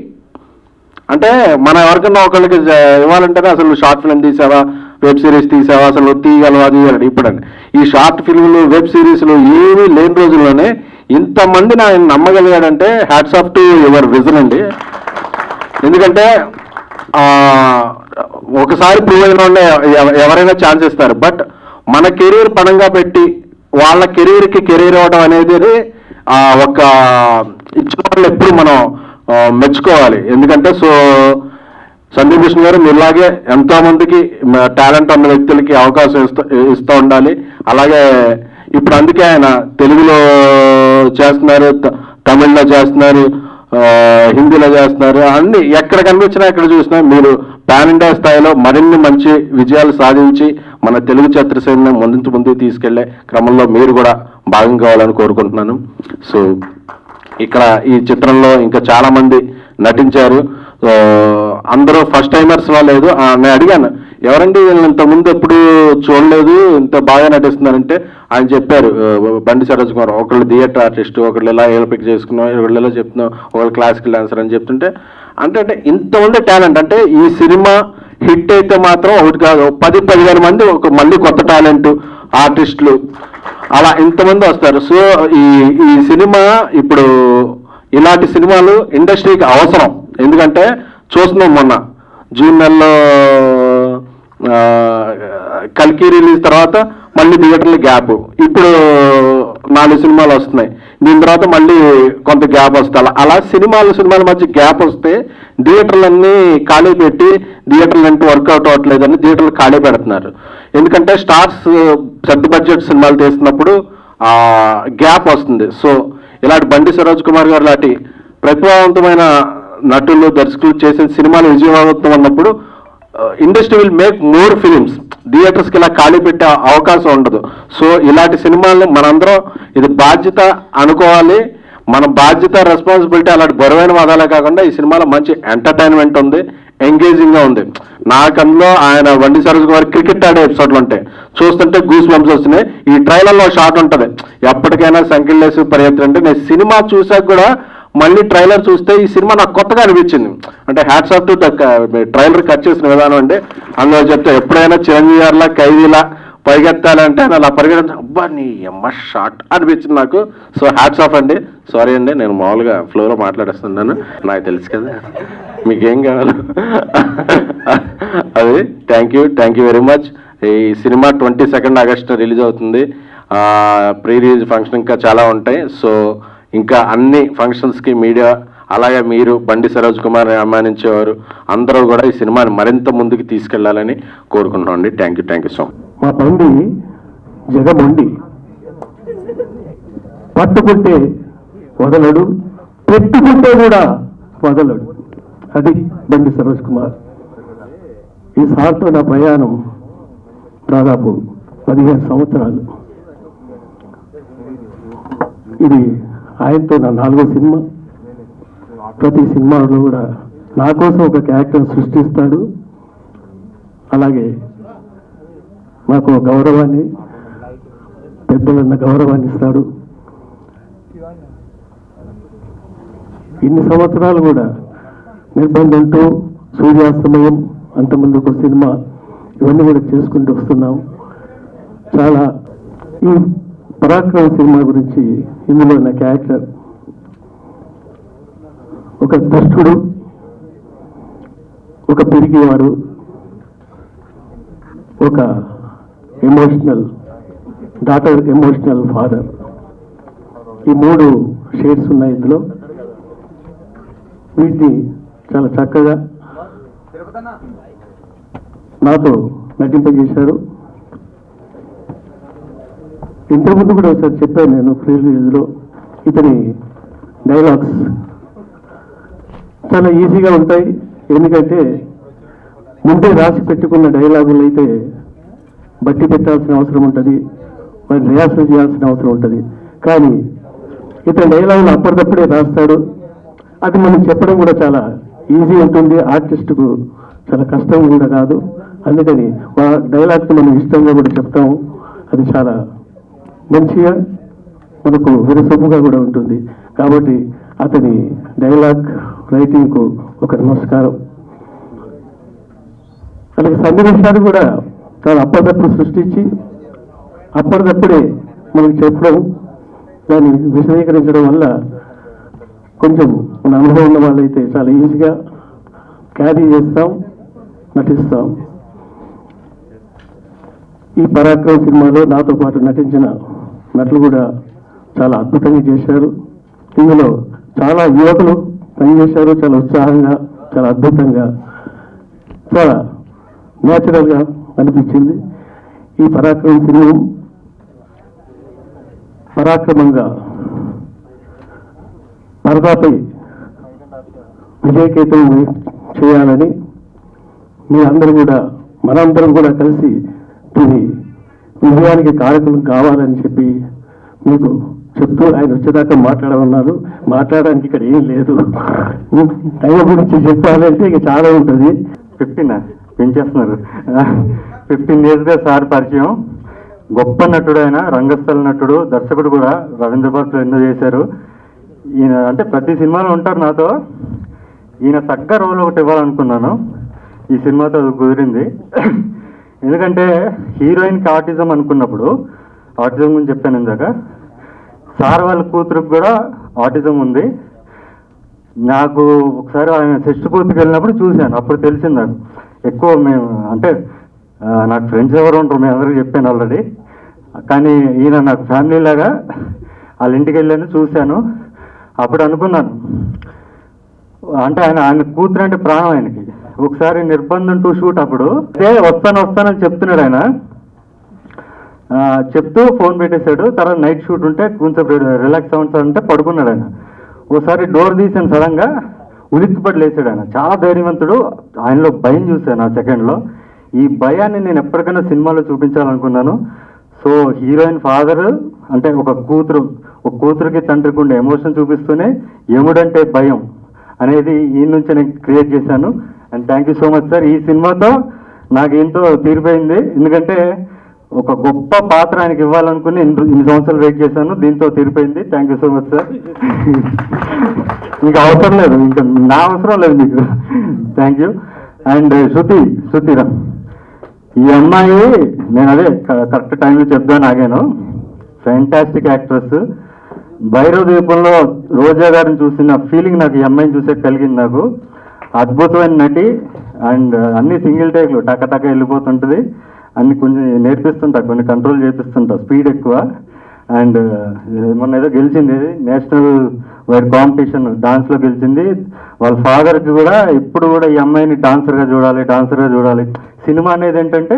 అంటే మన ఎవరికన్నా ఒకళ్ళకి ఇవ్వాలంటేనే అసలు షార్ట్ ఫిల్మ్ తీసావా, వెబ్ సిరీస్ తీసావా, అసలు తీయగలవా, తీయాలి. ఇప్పుడండి ఈ షార్ట్ ఫిల్మ్లు, వెబ్ సిరీస్లు ఏమీ లేని రోజుల్లోనే ఇంతమందిని ఆయన నమ్మగలిగాడంటే hats off to your vision అండి. ఎందుకంటే ఒకసారి ప్రూవ్ అయిన వాళ్ళే ఎవరైనా ఛాన్స్ ఇస్తారు. బట్ మన కెరీర్ పణంగా పెట్టి వాళ్ళ కెరీర్కి కెరీర్ ఇవ్వడం అనేది ఒక ఇచ్చిన వాళ్ళు ఎప్పుడు మనం మెచ్చుకోవాలి. ఎందుకంటే సో సందీప్ కృష్ణ గారు మీలాగే ఎంతో మందికి టాలెంట్ ఉన్న వ్యక్తులకి అవకాశం ఇస్తూ ఉండాలి. అలాగే ఇప్పుడు అందుకే ఆయన తెలుగులో చేస్తున్నారు, తమిళ్లో చేస్తున్నారు, హిందీలో చేస్తున్నారు, అన్ని ఎక్కడ కనిపించినా ఎక్కడ చూసినా మీరు పాన్ ఇండియా స్థాయిలో మరిన్ని మంచి విజయాలు సాధించి మన తెలుగు చిత్రసీమను ముందుకు తీసుకెళ్లే క్రమంలో మీరు కూడా భాగం కావాలని కోరుకుంటున్నాను. సో ఇక్కడ ఈ చిత్రంలో ఇంకా చాలా మంది నటించారు. అందరూ ఫస్ట్ టైమర్స్ లేదు. నేను అడిగాను, ఎవరండి వీళ్ళని ఇంతకుముందు ఎప్పుడు చూడలేదు, ఇంత బాగా నటిస్తున్నారంటే ఆయన చెప్పారు, బండి సరోజ్ కుమార్, ఒకళ్ళు థియేటర్ ఆర్టిస్ట్, ఒకళ్ళు ఇలా పిక్ చేసుకున్నాం, ఒకళ్ళు ఇలా చెప్తున్నాం, ఒకళ్ళు క్లాసికల్ డాన్సర్ అని చెప్తుంటే అంటే ఇంతమంది టాలెంట్, అంటే ఈ సినిమా హిట్ అయితే మాత్రం ఒకటి కాదు 10-15 మంది మళ్ళీ కొత్త టాలెంట్ ఆర్టిస్టులు అలా ఇంతమంది వస్తారు. సో ఈ సినిమా ఇప్పుడు ఇలాంటి సినిమాలు ఇండస్ట్రీకి అవసరం. ఎందుకంటే చూస్తున్నాం మొన్న జూన్ నెలలో కల్కి రిలీజ్ తర్వాత మళ్ళీ థియేటర్లు గ్యాప్, ఇప్పుడు 4 సినిమాలు వస్తున్నాయి, దీని తర్వాత మళ్ళీ కొంత గ్యాప్ వస్తాయి. అలా సినిమాల మధ్య గ్యాప్ వస్తే థియేటర్లన్నీ ఖాళీ పెట్టి థియేటర్లు అంటే వర్కౌట్ అవ్వట్లేదని థియేటర్లు ఖాళీ పెడుతున్నారు. ఎందుకంటే స్టార్స్ పెద్ద బడ్జెట్ సినిమాలు తీస్తున్నప్పుడు గ్యాప్ వస్తుంది. సో ఇలాంటి బండి సరోజ్ కుమార్ గారు లాంటి ప్రతిభావంతమైన నటులు దర్శకులు చేసిన సినిమాలు విజయవంతం ఉన్నప్పుడు industry will make more films. థియేటర్స్కి ఇలా ఖాళీ పెట్టే అవకాశం ఉండదు. సో ఇలాంటి సినిమాలను మనందరం ఇది బాధ్యత అనుకోవాలి. మన బాధ్యత, రెస్పాన్సిబిలిటీ అలాంటి బరువైన వాదాలే కాకుండా ఈ సినిమాలో మంచి ఎంటర్టైన్మెంట్ ఉంది, ఎంగేజింగ్గా ఉంది. నాకు అందులో ఆయన బండి సరోజ్ కుమార్ క్రికెట్ ఆడే ఎపిసోడ్లు ఉంటాయి, చూస్తుంటే గూస్ బంప్స్ వస్తున్నాయి. ఈ ట్రైలర్లో షాట్ ఉంటుంది, ఎప్పటికైనా సంఖ్యలేసి పరిగెత్తు అంటే నేను సినిమా చూసాక కూడా మళ్ళీ ట్రైలర్ చూస్తే ఈ సినిమా నాకు కొత్తగా అనిపించింది. అంటే hats off to trailer cut చేసిన విధానం అండి. అందులో చెప్తే ఎప్పుడైనా చిరంజీవి గారిలా ఖైదీలా పరిగెత్తాలంటే అని అలా పరిగెత్త, అబ్బా నీ ఎమ్మ షార్ట్ అనిపించింది నాకు. సో హ్యాట్స్ ఆఫ్ అండి. సారీ అండి, నేను మామూలుగా ఫ్లోలో మాట్లాడేస్తున్నాను, నాకు తెలుసు కదా మీకేం కావాలి. అది థ్యాంక్ యూ వెరీ మచ్. ఈ సినిమా 22 ఆగస్టు రిలీజ్ అవుతుంది. ప్రీ రిలీజ్ ఫంక్షన్ ఇంకా చాలా ఉంటాయి. సో ఇంకా అన్ని ఫంక్షన్స్కి మీడియా అలాగే మీరు బండి సరోజ్ కుమార్ అభిమానించేవారు అందరూ కూడా ఈ సినిమాని మరింత ముందుకు తీసుకెళ్లాలని కోరుకుంటున్నామండి. Thank you so much. మా బండి జగమండి, పట్టుకుంటే వదలడు, పెట్టుకుంటే కూడా వదలడు. అది బండి సరోజ్ కుమార్. ఈ సార్తో నా ప్రయాణం దాదాపు 15 సంవత్సరాలు. ఇది ఆయనతో నా 4వ సినిమా. ప్రతి సినిమాలో కూడా నా కోసం ఒక క్యారెక్టర్ సృష్టిస్తాడు. అలాగే నాకు గౌరవాన్ని, పెద్దలన్న గౌరవాన్ని ఇస్తాడు. ఇన్ని సంవత్సరాలు కూడా నిర్బంధంతో సూర్యాస్తమయం, అంతమంది ఒక సినిమా, ఇవన్నీ కూడా చేసుకుంటూ వస్తున్నాం. చాలా ఈ పరాక్రమ సినిమా గురించి ఇందులో నా క్యారెక్టర్ ఒక దుష్టుడు, ఒక పిరికివాడు, ఒక ఎమోషనల్ డాటర్, ఎమోషనల్ ఫాదర్. ఈ 3 షేడ్స్ ఉన్నాయి ఇందులో. వీటిని చాలా చక్కగా నాతో నటింపజేశారు. ఇంతకుముందు కూడా ఒకసారి చెప్పాను నేను ప్రీ రిలీజ్లో, ఇతని డైలాగ్స్ చాలా ఈజీగా ఉంటాయి. ఎందుకంటే ముందే రాసి పెట్టుకున్న డైలాగులు అయితే బట్టి పెట్టాల్సిన అవసరం ఉంటుంది, మరి రిహార్సల్ చేయాల్సిన అవసరం ఉంటుంది. కానీ ఇతని డైలాగులు అప్పటికప్పుడే రాస్తాడు. అది మనం చెప్పడం కూడా చాలా ఈజీ ఉంటుంది, ఆర్టిస్టుకు చాలా కష్టం కూడా కాదు. అందుకని ఆ డైలాగ్స్ మనం ఇష్టంగా కూడా చెప్తాము. అది చాలా మంచిగా మనకు విరసొమ్ముగా కూడా ఉంటుంది. కాబట్టి అతని డైలాగ్ రైటింగ్కు ఒక నమస్కారం. అలాగే సన్నివేశాలు కూడా చాలా అప్పటికప్పుడు సృష్టించి అప్పటికప్పుడే మనకు చెప్పడం, దాన్ని విశదీకరించడం వల్ల కొంచెం మన అనుభవం ఉన్న వాళ్ళైతే చాలా ఈజీగా క్యారీ చేస్తాం, నటిస్తాం. ఈ పరాక్రమ సినిమాలో నాతో పాటు నటించిన నటులు కూడా చాలా అద్భుతంగా చేశారు. ఇందులో చాలా యువకులు పనిచేశారు, చాలా ఉత్సాహంగా, చాలా అద్భుతంగా, చాలా న్యాచురల్గా అనిపించింది. ఈ పరాక్రమ సినిమా పరాక్రమంగా పరదాపై విజయకేతం చేయాలని మీరందరూ కూడా మనందరం కూడా కలిసి దీని విజయానికి కారకులు కావాలని చెప్పి మీకు చెప్తూ ఆయన వచ్చేదాకా మాట్లాడమన్నారు. మాట్లాడడానికి ఇక్కడ ఏం లేదు. టైం గురించి చెప్పాలంటే ఇక చాలా ఉంటుంది. 15 పెంచేస్తున్నారు. 15 yearsగా సార్ పరిచయం. గొప్ప నటుడు ఆయన, రంగస్థల నటుడు, దర్శకుడు కూడా. రవీంద్ర భారతిలో ఎన్నో చేశారు. ఈయన అంటే ప్రతి సినిమాలో ఉంటారు నాతో. ఈయన తగ్గ రోల్ ఒకటి ఇవ్వాలనుకున్నాను. ఈ సినిమాతో అది కుదిరింది. ఎందుకంటే హీరోయిన్కి ఆటిజం అనుకున్నప్పుడు, ఆటిజం గురించి చెప్పాను ఇందాక, సార్ వాళ్ళ కూతురుకు కూడా ఆటిజం ఉంది. నాకు ఒకసారి ఆయన షష్ఠ పూర్తికి వెళ్ళినప్పుడు చూశాను. అప్పుడు తెలిసింది నాకు. ఎక్కువ మేము అంటే నాకు ఫ్రెండ్స్ ఎవరు ఉంటారు, మేము అందరికీ చెప్పాను ఆల్రెడీ. కానీ ఈయన నాకు ఫ్యామిలీ లాగా. వాళ్ళ ఇంటికి వెళ్ళాను, చూశాను. అప్పుడు అనుకున్నాను, అంటే ఆయన కూతురు అంటే ప్రాణం ఆయనకి. ఒకసారి నిర్బంధం 2 షూట్ అప్పుడు వస్తానని చెప్తున్నాడు ఆయన. చెప్తూ ఫోన్ పెట్టేశాడు. తర్వాత నైట్ షూట్ ఉంటే కొంచెం రిలాక్స్ అవ్వంటే పడుకున్నాడు ఆయన. ఓసారి డోర్ తీసాను, సడన్గా ఉలిక్కిపడి లేచాడు ఆయన. చాలా ధైర్యవంతుడు. ఆయనలో భయం చూశాను ఆ సెకండ్లో. ఈ భయాన్ని నేను ఎప్పటికైనా సినిమాలో చూపించాలనుకున్నాను. సో హీరోయిన్ ఫాదర్ అంటే ఒక కూతురుకి తండ్రికి ఉండే ఎమోషన్ చూపిస్తూనే యముడంటే భయం అనేది ఈ నుంచి నేను క్రియేట్ చేశాను. And thank you so much sir. ఈ సినిమాతో నాకు ఎంతో తీరిపోయింది. ఎందుకంటే ఒక గొప్ప పాత్ర ఆయనకి ఇవ్వాలనుకుని ఇన్ని సంవత్సరాలు వెయిట్ చేశాను. దీంతో తీరిపోయింది. Thank you so much sir. ఇంకా అవసరం లేదు, ఇంకా నా అవసరం లేదు మీకు. Thank you. అండ్ శృతిరా, ఈ అమ్మాయి నేను అదే కరెక్ట్ టైంలో చెప్దాను ఆగాను. Fantastic actress. భైరవ దీపంలో రోజా గారిని చూసిన ఫీలింగ్ నాకు ఈ అమ్మాయిని చూసే కలిగింది. నాకు అద్భుతమైన నటి. అండ్ అన్ని సింగిల్ టేక్లు టక వెళ్ళిపోతుంటుంది. అన్ని కొంచెం నేర్పిస్తుంటా, కొన్ని కంట్రోల్ చేపిస్తుంటా, స్పీడ్ ఎక్కువ. అండ్ మొన్న ఏదో గెలిచింది నేషనల్ వైడ్ కాంపిటీషన్ డాన్స్లో గెలిచింది. వాళ్ళ ఫాదర్కి కూడా ఇప్పుడు కూడా ఈ అమ్మాయిని డాన్సర్గా చూడాలి. సినిమా అనేది ఏంటంటే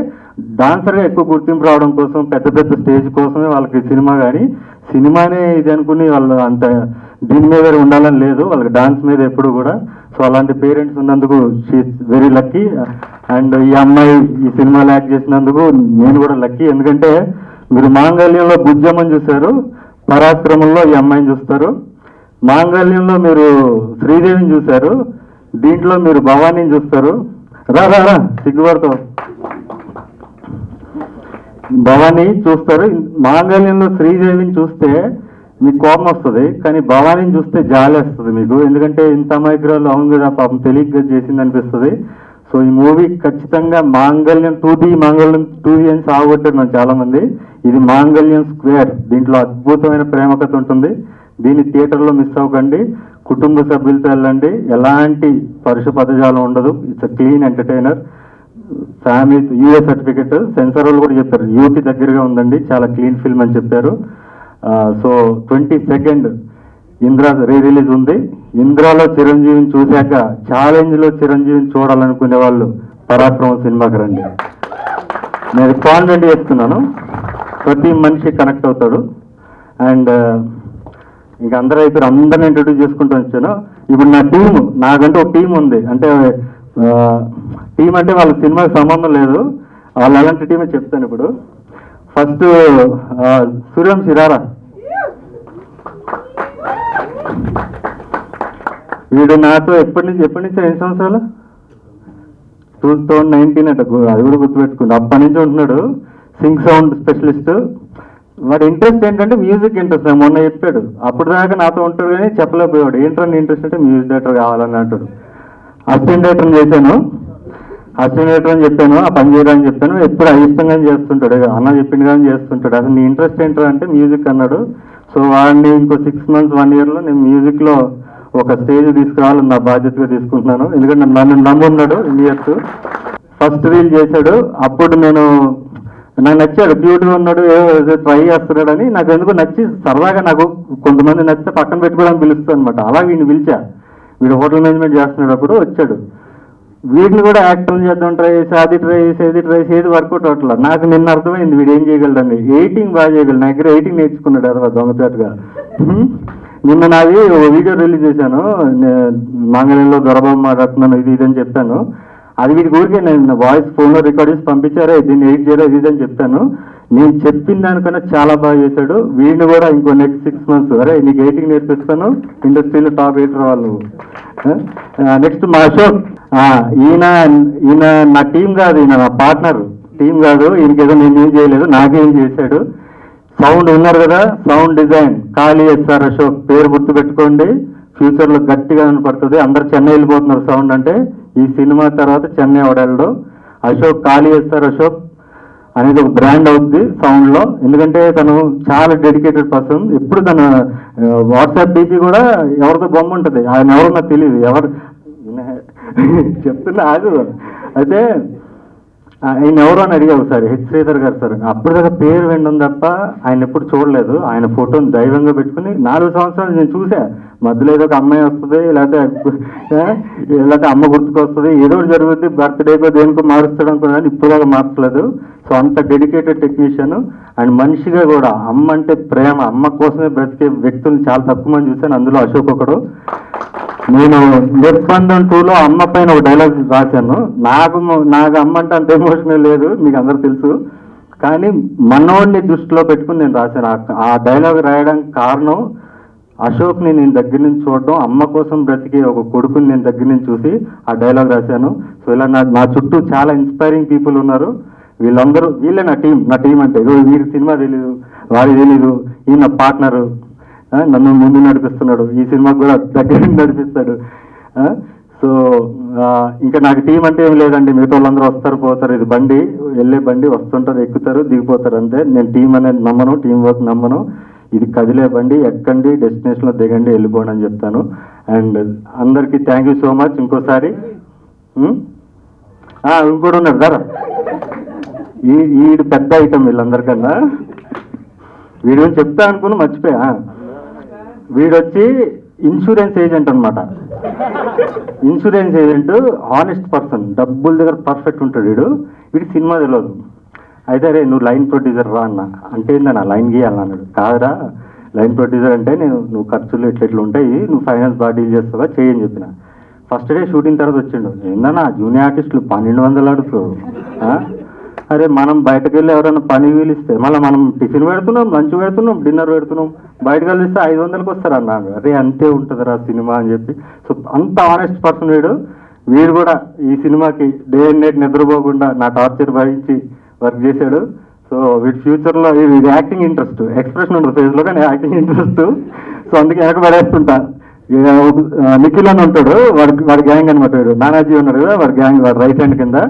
డాన్సర్గా ఎక్కువ గుర్తింపు రావడం కోసం, పెద్ద స్టేజ్ కోసమే వాళ్ళకి సినిమా. కానీ సినిమానే ఇది అనుకుని వాళ్ళు అంత దీని మీద ఉండాలని లేదు, వాళ్ళకి డాన్స్ మీద ఎప్పుడు కూడా. సో అలాంటి పేరెంట్స్ ఉన్నందుకు షీఈస్ వెరీ లక్కీ. అండ్ ఈ అమ్మాయి ఈ సినిమాలో యాక్ట్ చేసినందుకు నేను కూడా లక్కీ. ఎందుకంటే మీరు మాంగళ్యంలో బుజ్జమ్మని చూశారు, పరాక్రమంలో ఈ అమ్మాయిని చూస్తారు. మాంగళ్యంలో మీరు శ్రీదేవిని చూశారు, దీంట్లో మీరు భవానీని చూస్తారు. రా సిగ్గుపడతావు. భవానీ చూస్తారు. మాంగళ్యంలో శ్రీదేవిని చూస్తే మీకు కోపం వస్తుంది, కానీ భవానీని చూస్తే జాలి వస్తుంది మీకు. ఎందుకంటే ఇంత అమాయకురాలు అవును కదా పాపం తెలియక చేసింది అనిపిస్తుంది. సో ఈ మూవీ ఖచ్చితంగా మాంగళ్యం 2D అని సాగొట్టారు మనం చాలా మంది. ఇది మాంగళ్యం స్క్వేర్. దీంట్లో అద్భుతమైన ప్రేమ కథ ఉంటుంది. దీన్ని థియేటర్లో మిస్ అవ్వకండి, కుటుంబ సభ్యులతో వెళ్ళండి. ఎలాంటి పరుష పదజాలం ఉండదు. It's a clean entertainer. Family UA certificate censor వాళ్ళు కూడా చెప్పారు, యూకి దగ్గరగా ఉందండి, చాలా క్లీన్ ఫిల్మ్ అని చెప్పారు. సో 22nd ఇంద్రా రిలీజ్ ఉంది. ఇంద్రాలో చిరంజీవిని చూశాక ఛాలెంజ్లో చిరంజీవిని చూడాలనుకునే వాళ్ళు పరాక్రమం సినిమాకి రండి. నేను కాన్ఫిడెంట్ చెప్తున్నాను, ప్రతి మనిషి కనెక్ట్ అవుతాడు. అండ్ ఇంకా అందరూ అయిపోయారు, అందరిని ఇంట్రడ్యూస్ చేసుకుంటూ వచ్చాను. ఇప్పుడు నా టీము, నాకంటే ఒక టీం ఉంది. అంటే టీం అంటే వాళ్ళ సినిమాకి సంబంధం లేదు, వాళ్ళు ఎలాంటి టీమే చెప్తాను. ఇప్పుడు ఫస్ట్ సూర్యం సిరారా, వీడు నాతో ఎప్పటి నుంచి ఎన్ని సంవత్సరాలు 2019 అంట, అది కూడా గుర్తుపెట్టుకుంది. అప్పటి నుంచి ఉంటున్నాడు. Singh sound specialist. వాడి ఇంట్రెస్ట్ ఏంటంటే మ్యూజిక్ ఇంట్రెస్ట్. మొన్న చెప్పాడు, అప్పుడు దాకా నాతో ఉంటాడు కానీ చెప్పలేకపోయాడు. ఏంటంటే ఇంట్రెస్ట్ అంటే మ్యూజిక్ డైరెక్టర్ కావాలని అంటాడు. అసిస్టెంట్ డైరెక్టర్ చేశాను, అసిస్టెంట్ డైరెక్టర్ అని చెప్పాను, ఆ పని చేయడానికి చెప్పాను. ఎప్పుడు అయిష్టంగా చేస్తుంటాడు, అన్న చెప్పింది కానీ చేస్తుంటాడు. అసలు నీ ఇంట్రెస్ట్ ఏంటో అంటే మ్యూజిక్ అన్నాడు. సో వాడిని ఇంకో 6 months 1 yearలో నేను మ్యూజిక్లో ఒక స్టేజ్ తీసుకురావాలని నా బాధ్యతగా తీసుకుంటున్నాను. ఎందుకంటే నన్ను నమ్మున్నాడు. ఇయర్స్ ఫస్ట్ రీల్ చేశాడు. అప్పుడు నాకు నచ్చాడు, క్యూట్గా ఉన్నాడు, ట్రై చేస్తున్నాడు అని నాకు ఎందుకు నచ్చి సరదాగా, నాకు కొంతమంది నచ్చితే పక్కన పెట్టుకోవడానికి పిలుస్తాను అనమాట. అలా వీడిని పిలిచా. వీడు హోటల్ మేనేజ్మెంట్ చేస్తున్నాడు, అప్పుడు వచ్చాడు. వీటిని కూడా యాక్టర్లు చేద్దాం ట్రై చేసి, అది ట్రై చేసి ఏది వర్కౌట్ అవ్వట్లా. నాకు నిన్న అర్థమైంది వీడు ఏం చేయగలడని. ఎయిటింగ్ బాగా చేయగలడు. నా దగ్గర ఎయిటింగ్ నేర్చుకున్నాడు అదవా దొంగచాటుగా. నిన్న నాది ఓ వీడియో రిలీజ్ చేశాను, మాంగళ్యంలో దొరబాబు మాట్లాడుతున్నాను ఇది ఇది అని చెప్పాను. అది వీడి ఊరికే నేను వాయిస్ ఫోన్లో రికార్డ్ చేసి పంపించారే దీన్ని ఎడిట్ చేయరా ఇది అని చెప్తాను. నేను చెప్పిన దానికన్నా చాలా బాగా చేశాడు. వీడిని కూడా ఇంకో నెక్స్ట్ 6 months అరే నీకు ఎడిటింగ్ నేర్పిస్తాను, ఇండస్ట్రీలో టాప్ ఎడిటర్ వాళ్ళు. నెక్స్ట్ మా అశోక్, ఈయన నా టీం కాదు, ఈయన నా పార్ట్నర్. టీం కాదు, ఈయనకేదో నేను ఏం చేయలేదు, నాకేం చేశాడు. సౌండ్ ఉన్నారు కదా, సౌండ్ డిజైన్ ఖాళీ ఎస్ఆర్ అశోక్ పేరు గుర్తు పెట్టుకోండి. ఫ్యూచర్లో గట్టిగా కనపడుతుంది. అందరు చెన్నై వెళ్ళిపోతున్నారు సౌండ్ అంటే, ఈ సినిమా తర్వాత చెన్నై అవడాడు. అశోక్ ఖాళీ ఎస్ఆర్ అశోక్ అనేది ఒక బ్రాండ్ అవుద్ది సౌండ్లో. ఎందుకంటే తను చాలా డెడికేటెడ్ పర్సన్. ఎప్పుడు తన వాట్సాప్ డీపీ కూడా ఎవరితో బొమ్మ ఉంటుంది, ఆయన ఎవరో నాకు తెలియదు. ఎవరు చెప్తున్నా ఆగు. అయితే ఆయన ఎవరో అని అడిగా ఒకసారి, హెచ్ శ్రీధర్ గారు సార్. అప్పుడు దాకా పేరు వినడం తప్ప ఆయన ఎప్పుడు చూడలేదు. ఆయన ఫోటోని దైవంగా పెట్టుకుని 4 సంవత్సరాలు నేను చూసా. మధ్యలో ఏదో ఒక అమ్మాయి వస్తుంది, లేకపోతే అమ్మ గుర్తుకొస్తుంది, ఏదో ఒకటి జరుగుతుంది, బర్త్డేకో దేనికో మారుస్తాడు అనుకున్నాను, ఇప్పుడు దాకా మార్చలేదు. సో అంత డెడికేటెడ్ టెక్నీషియన్. అండ్ మనిషిగా కూడా అమ్మ అంటే ప్రేమ, అమ్మ కోసమే బ్రతికే వ్యక్తులు చాలా తక్కువ మంది చూశాను, అందులో అశోక్ ఒకడు. నేను నిర్బంధం 2లో అమ్మ పైన ఒక డైలాగ్ రాశాను. నాకు అమ్మ అంటే అంత ఎమోషనల్ లేదు, మీకు అందరూ తెలుసు. కానీ మనోడిని దృష్టిలో పెట్టుకుని నేను రాశాను. ఆ డైలాగ్ రాయడానికి కారణం అశోక్ని నేను దగ్గర నుంచి చూడడం, అమ్మ కోసం బ్రతికే ఒక కొడుకుని నేను దగ్గర నుంచి చూసి ఆ డైలాగ్ రాశాను. సో ఇలా నా చుట్టూ చాలా ఇన్స్పైరింగ్ పీపుల్ ఉన్నారు. వీళ్ళే నా టీం అంటే. వీరి సినిమా తెలీదు, వారి తెలీదు, ఈయన పార్ట్నరు, నన్ను ముందు నడిపిస్తున్నాడు, ఈ సినిమాకి కూడా దగ్గర నడిపిస్తాడు. సో ఇంకా నాకు టీం అంటే ఏం లేదండి, మిగతా వాళ్ళందరూ వస్తారు పోతారు. ఇది బండి, వెళ్ళే బండి, వస్తుంటారు ఎక్కుతారు దిగిపోతారు అంతే. నేను టీం అనేది నమ్మను, టీం వర్క్ నమ్మను. ఇది కదిలే బండి, ఎక్కండి, డెస్టినేషన్లో దిగండి, వెళ్ళిపోండి అని చెప్తాను. అండ్ అందరికీ థ్యాంక్ యూ సో మచ్. ఇంకోసారి ఇంకోటి ఉన్నారు దారా, వీడు పెద్ద ఐటమ్ వీళ్ళందరికన్నా. వీడు చెప్తా అనుకుని మర్చిపోయా. వీడొచ్చి ఇన్సూరెన్స్ ఏజెంట్ అనమాట. ఇన్సూరెన్స్ ఏజెంట్, హానెస్ట్ పర్సన్, డబ్బుల దగ్గర పర్ఫెక్ట్ ఉంటాడు. వీడికి సినిమా తెలియదు. అయితే అరే నువ్వు లైన్ ప్రొడ్యూసర్ రా అన్న. అంటే ఏందన్నా లైన్ గీయాలన్నాడు. కాదురా, లైన్ ప్రొడ్యూసర్ అంటే నువ్వు ఖర్చులు ఎట్లా ఉంటాయి, నువ్వు ఫైనాన్స్ బాగా డీల్ చేస్తావా, చేయని చెప్పిన. ఫస్ట్ డే షూటింగ్ తర్వాత వచ్చిండు, ఏందన్నా జూనియర్ ఆర్టిస్టులు 1200 అడుగుతారు. అరే మనం బయటకు వెళ్ళి ఎవరైనా పని వీలిస్తే మళ్ళీ మనం టిఫిన్ పెడుతున్నాం, లంచ్ పెడుతున్నాం, డిన్నర్ పెడుతున్నాం, బయటకు వెళ్ళిస్తే 500కి వస్తారు అన్నాడు. అరే అంతే ఉంటుందిరా సినిమా అని చెప్పి. సో అంత ఆనెస్ట్ పర్సన్ వీడు కూడా ఈ సినిమాకి డే అండ్ నైట్ నిద్రపోకుండా నా టార్చర్ భరించి వర్క్ చేశాడు. సో వీడి ఫ్యూచర్లో ఇది యాక్టింగ్ ఇంట్రెస్ట్, ఎక్స్ప్రెషన్ ఉంటుంది ఫేస్లో, కానీ యాక్టింగ్ ఇంట్రెస్ట్. సో అందుకే వెనక పడేస్తుంటా. నిఖిల్ అని ఉంటాడు, వాడి గ్యాంగ్ అనమాట. నానాజీ ఉన్నాడు కదా, వాడి గ్యాంగ్, వాడు రైట్ హ్యాండ్ కింద.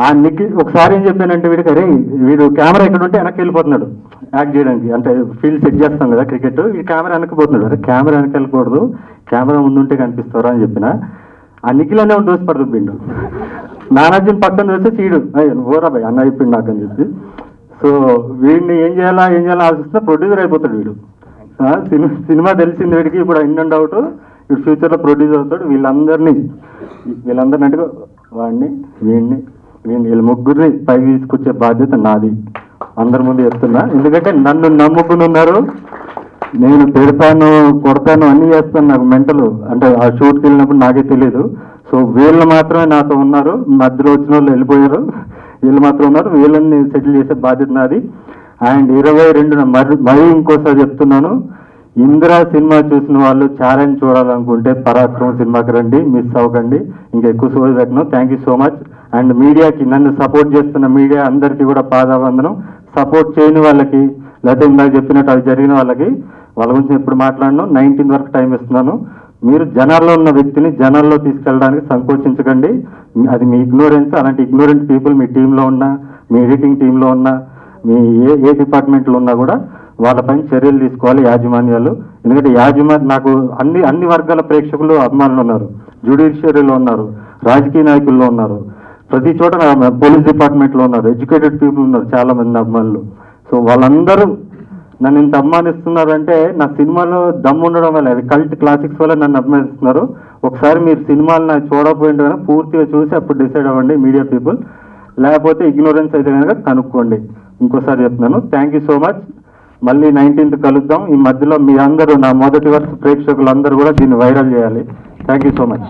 ఆ నిఖిల్ ఒకసారి ఏం చెప్పానంటే వీడికి, అరే వీడు కెమెరా ఎక్కడ ఉంటే వెనక్కి వెళ్ళిపోతున్నాడు యాక్ట్ చేయడానికి. అంటే ఫీల్డ్ సెట్ చేస్తాం కదా క్రికెట్, ఈ కెమెరా వెనక్కిపోతున్నాడు. అరే కెమెరా వెనక్కి వెళ్ళకూడదు, కెమెరా ముందుంటే కనిపిస్తారా అని చెప్పిన. ఆ నిఖిల్ అనే దోసి పడుతుంది. నానాజీని పక్కన చూస్తే చీడు, ఓరా భయ్ అన్న అయిపోయింది నాకు అని చెప్పి. సో వీడిని ఏం చేయాలా ఆలోచిస్తే ప్రొడ్యూసర్ అయిపోతాడు వీడు. సినిమా తెలిసింది వీడికి, ఇప్పుడు ఇన్ అండ్ అవుట్, వీడు ఫ్యూచర్లో ప్రొడ్యూసర్ అవుతాడు. వీళ్ళందరినీ అంటే వాడిని వీళ్ళ ముగ్గురిని పైకి తీసుకొచ్చే బాధ్యత నాది. అందరి ముందు చెప్తున్నా, ఎందుకంటే నన్ను నమ్ముకుని ఉన్నారు. నేను పెడతాను, కొడతాను, అన్నీ చేస్తాను. నాకు మెంటలు అంటే ఆ షూట్కి వెళ్ళినప్పుడు నాకే తెలియదు. సో వీళ్ళు మాత్రమే నాతో ఉన్నారు, మధ్యలో వచ్చిన వాళ్ళు వెళ్ళిపోయారు. వీళ్ళు మాత్రం ఉన్నారు, వీళ్ళని సెటిల్ చేసే బాధ్యత నాది. అండ్ 22న మరీ ఇంకోసారి చెప్తున్నాను, ఇందిరా సినిమా చూసిన వాళ్ళు ఛాలెంజ్ చూడాలనుకుంటే పరాక్రమం సినిమాకి రండి, మిస్ అవ్వకండి. ఇంకా ఎక్కువ సోది పెట్టను. Thank you so much. And మీడియాకి, నన్ను సపోర్ట్ చేస్తున్న మీడియా అందరికీ కూడా పాదావందనం. సపోర్ట్ చేయని వాళ్ళకి, లేకపోతే ఇందాక చెప్పినట్టు అది జరిగిన వాళ్ళకి, వాళ్ళ గురించి ఎప్పుడు మాట్లాడను. 19 వరకు టైం ఇస్తున్నాను. మీరు జనాల్లో ఉన్న వ్యక్తిని జనాల్లో తీసుకెళ్ళడానికి సంకోచించకండి. అది మీ ఇగ్నోరెన్స్. అలాంటి ఇగ్నోరెంట్ పీపుల్ మీ టీంలో ఉన్నా, మీ ఎడిటింగ్ టీంలో ఉన్నా, మీ ఏ డిపార్ట్మెంట్లో ఉన్నా కూడా వాళ్ళపైన చర్యలు తీసుకోవాలి యాజమాన్యాలు. ఎందుకంటే నాకు అన్ని వర్గాల ప్రేక్షకులు, అభిమానులు ఉన్నారు. జ్యుడిషియరీలో ఉన్నారు, రాజకీయ నాయకుల్లో ఉన్నారు, ప్రతి చోట పోలీస్ డిపార్ట్మెంట్లో ఉన్నారు, ఎడ్యుకేటెడ్ పీపుల్ ఉన్నారు, చాలా మంది అభిమానులు. సో వాళ్ళందరూ నన్ను ఇంత అభిమానిస్తున్నారంటే నా సినిమాలో దమ్ము ఉండడం వల్ల, అది కల్ట్ క్లాసిక్స్ వల్ల నన్ను అభిమానిస్తున్నారు. ఒకసారి మీరు సినిమాలు నాకు చూడకపోయింటే కనుక పూర్తిగా చూసి అప్పుడు డిసైడ్ అవ్వండి మీడియా పీపుల్. లేకపోతే ఇగ్నోరెన్స్ అయితే కనుక కనుక్కోండి. ఇంకోసారి చెప్తున్నాను. Thank you so much. మళ్ళీ 19th కలుద్దాం. ఈ మధ్యలో మీ అందరూ, నా మొదటి వరుస ప్రేక్షకులందరూ కూడా దీన్ని వైరల్ చేయాలి. Thank you so much.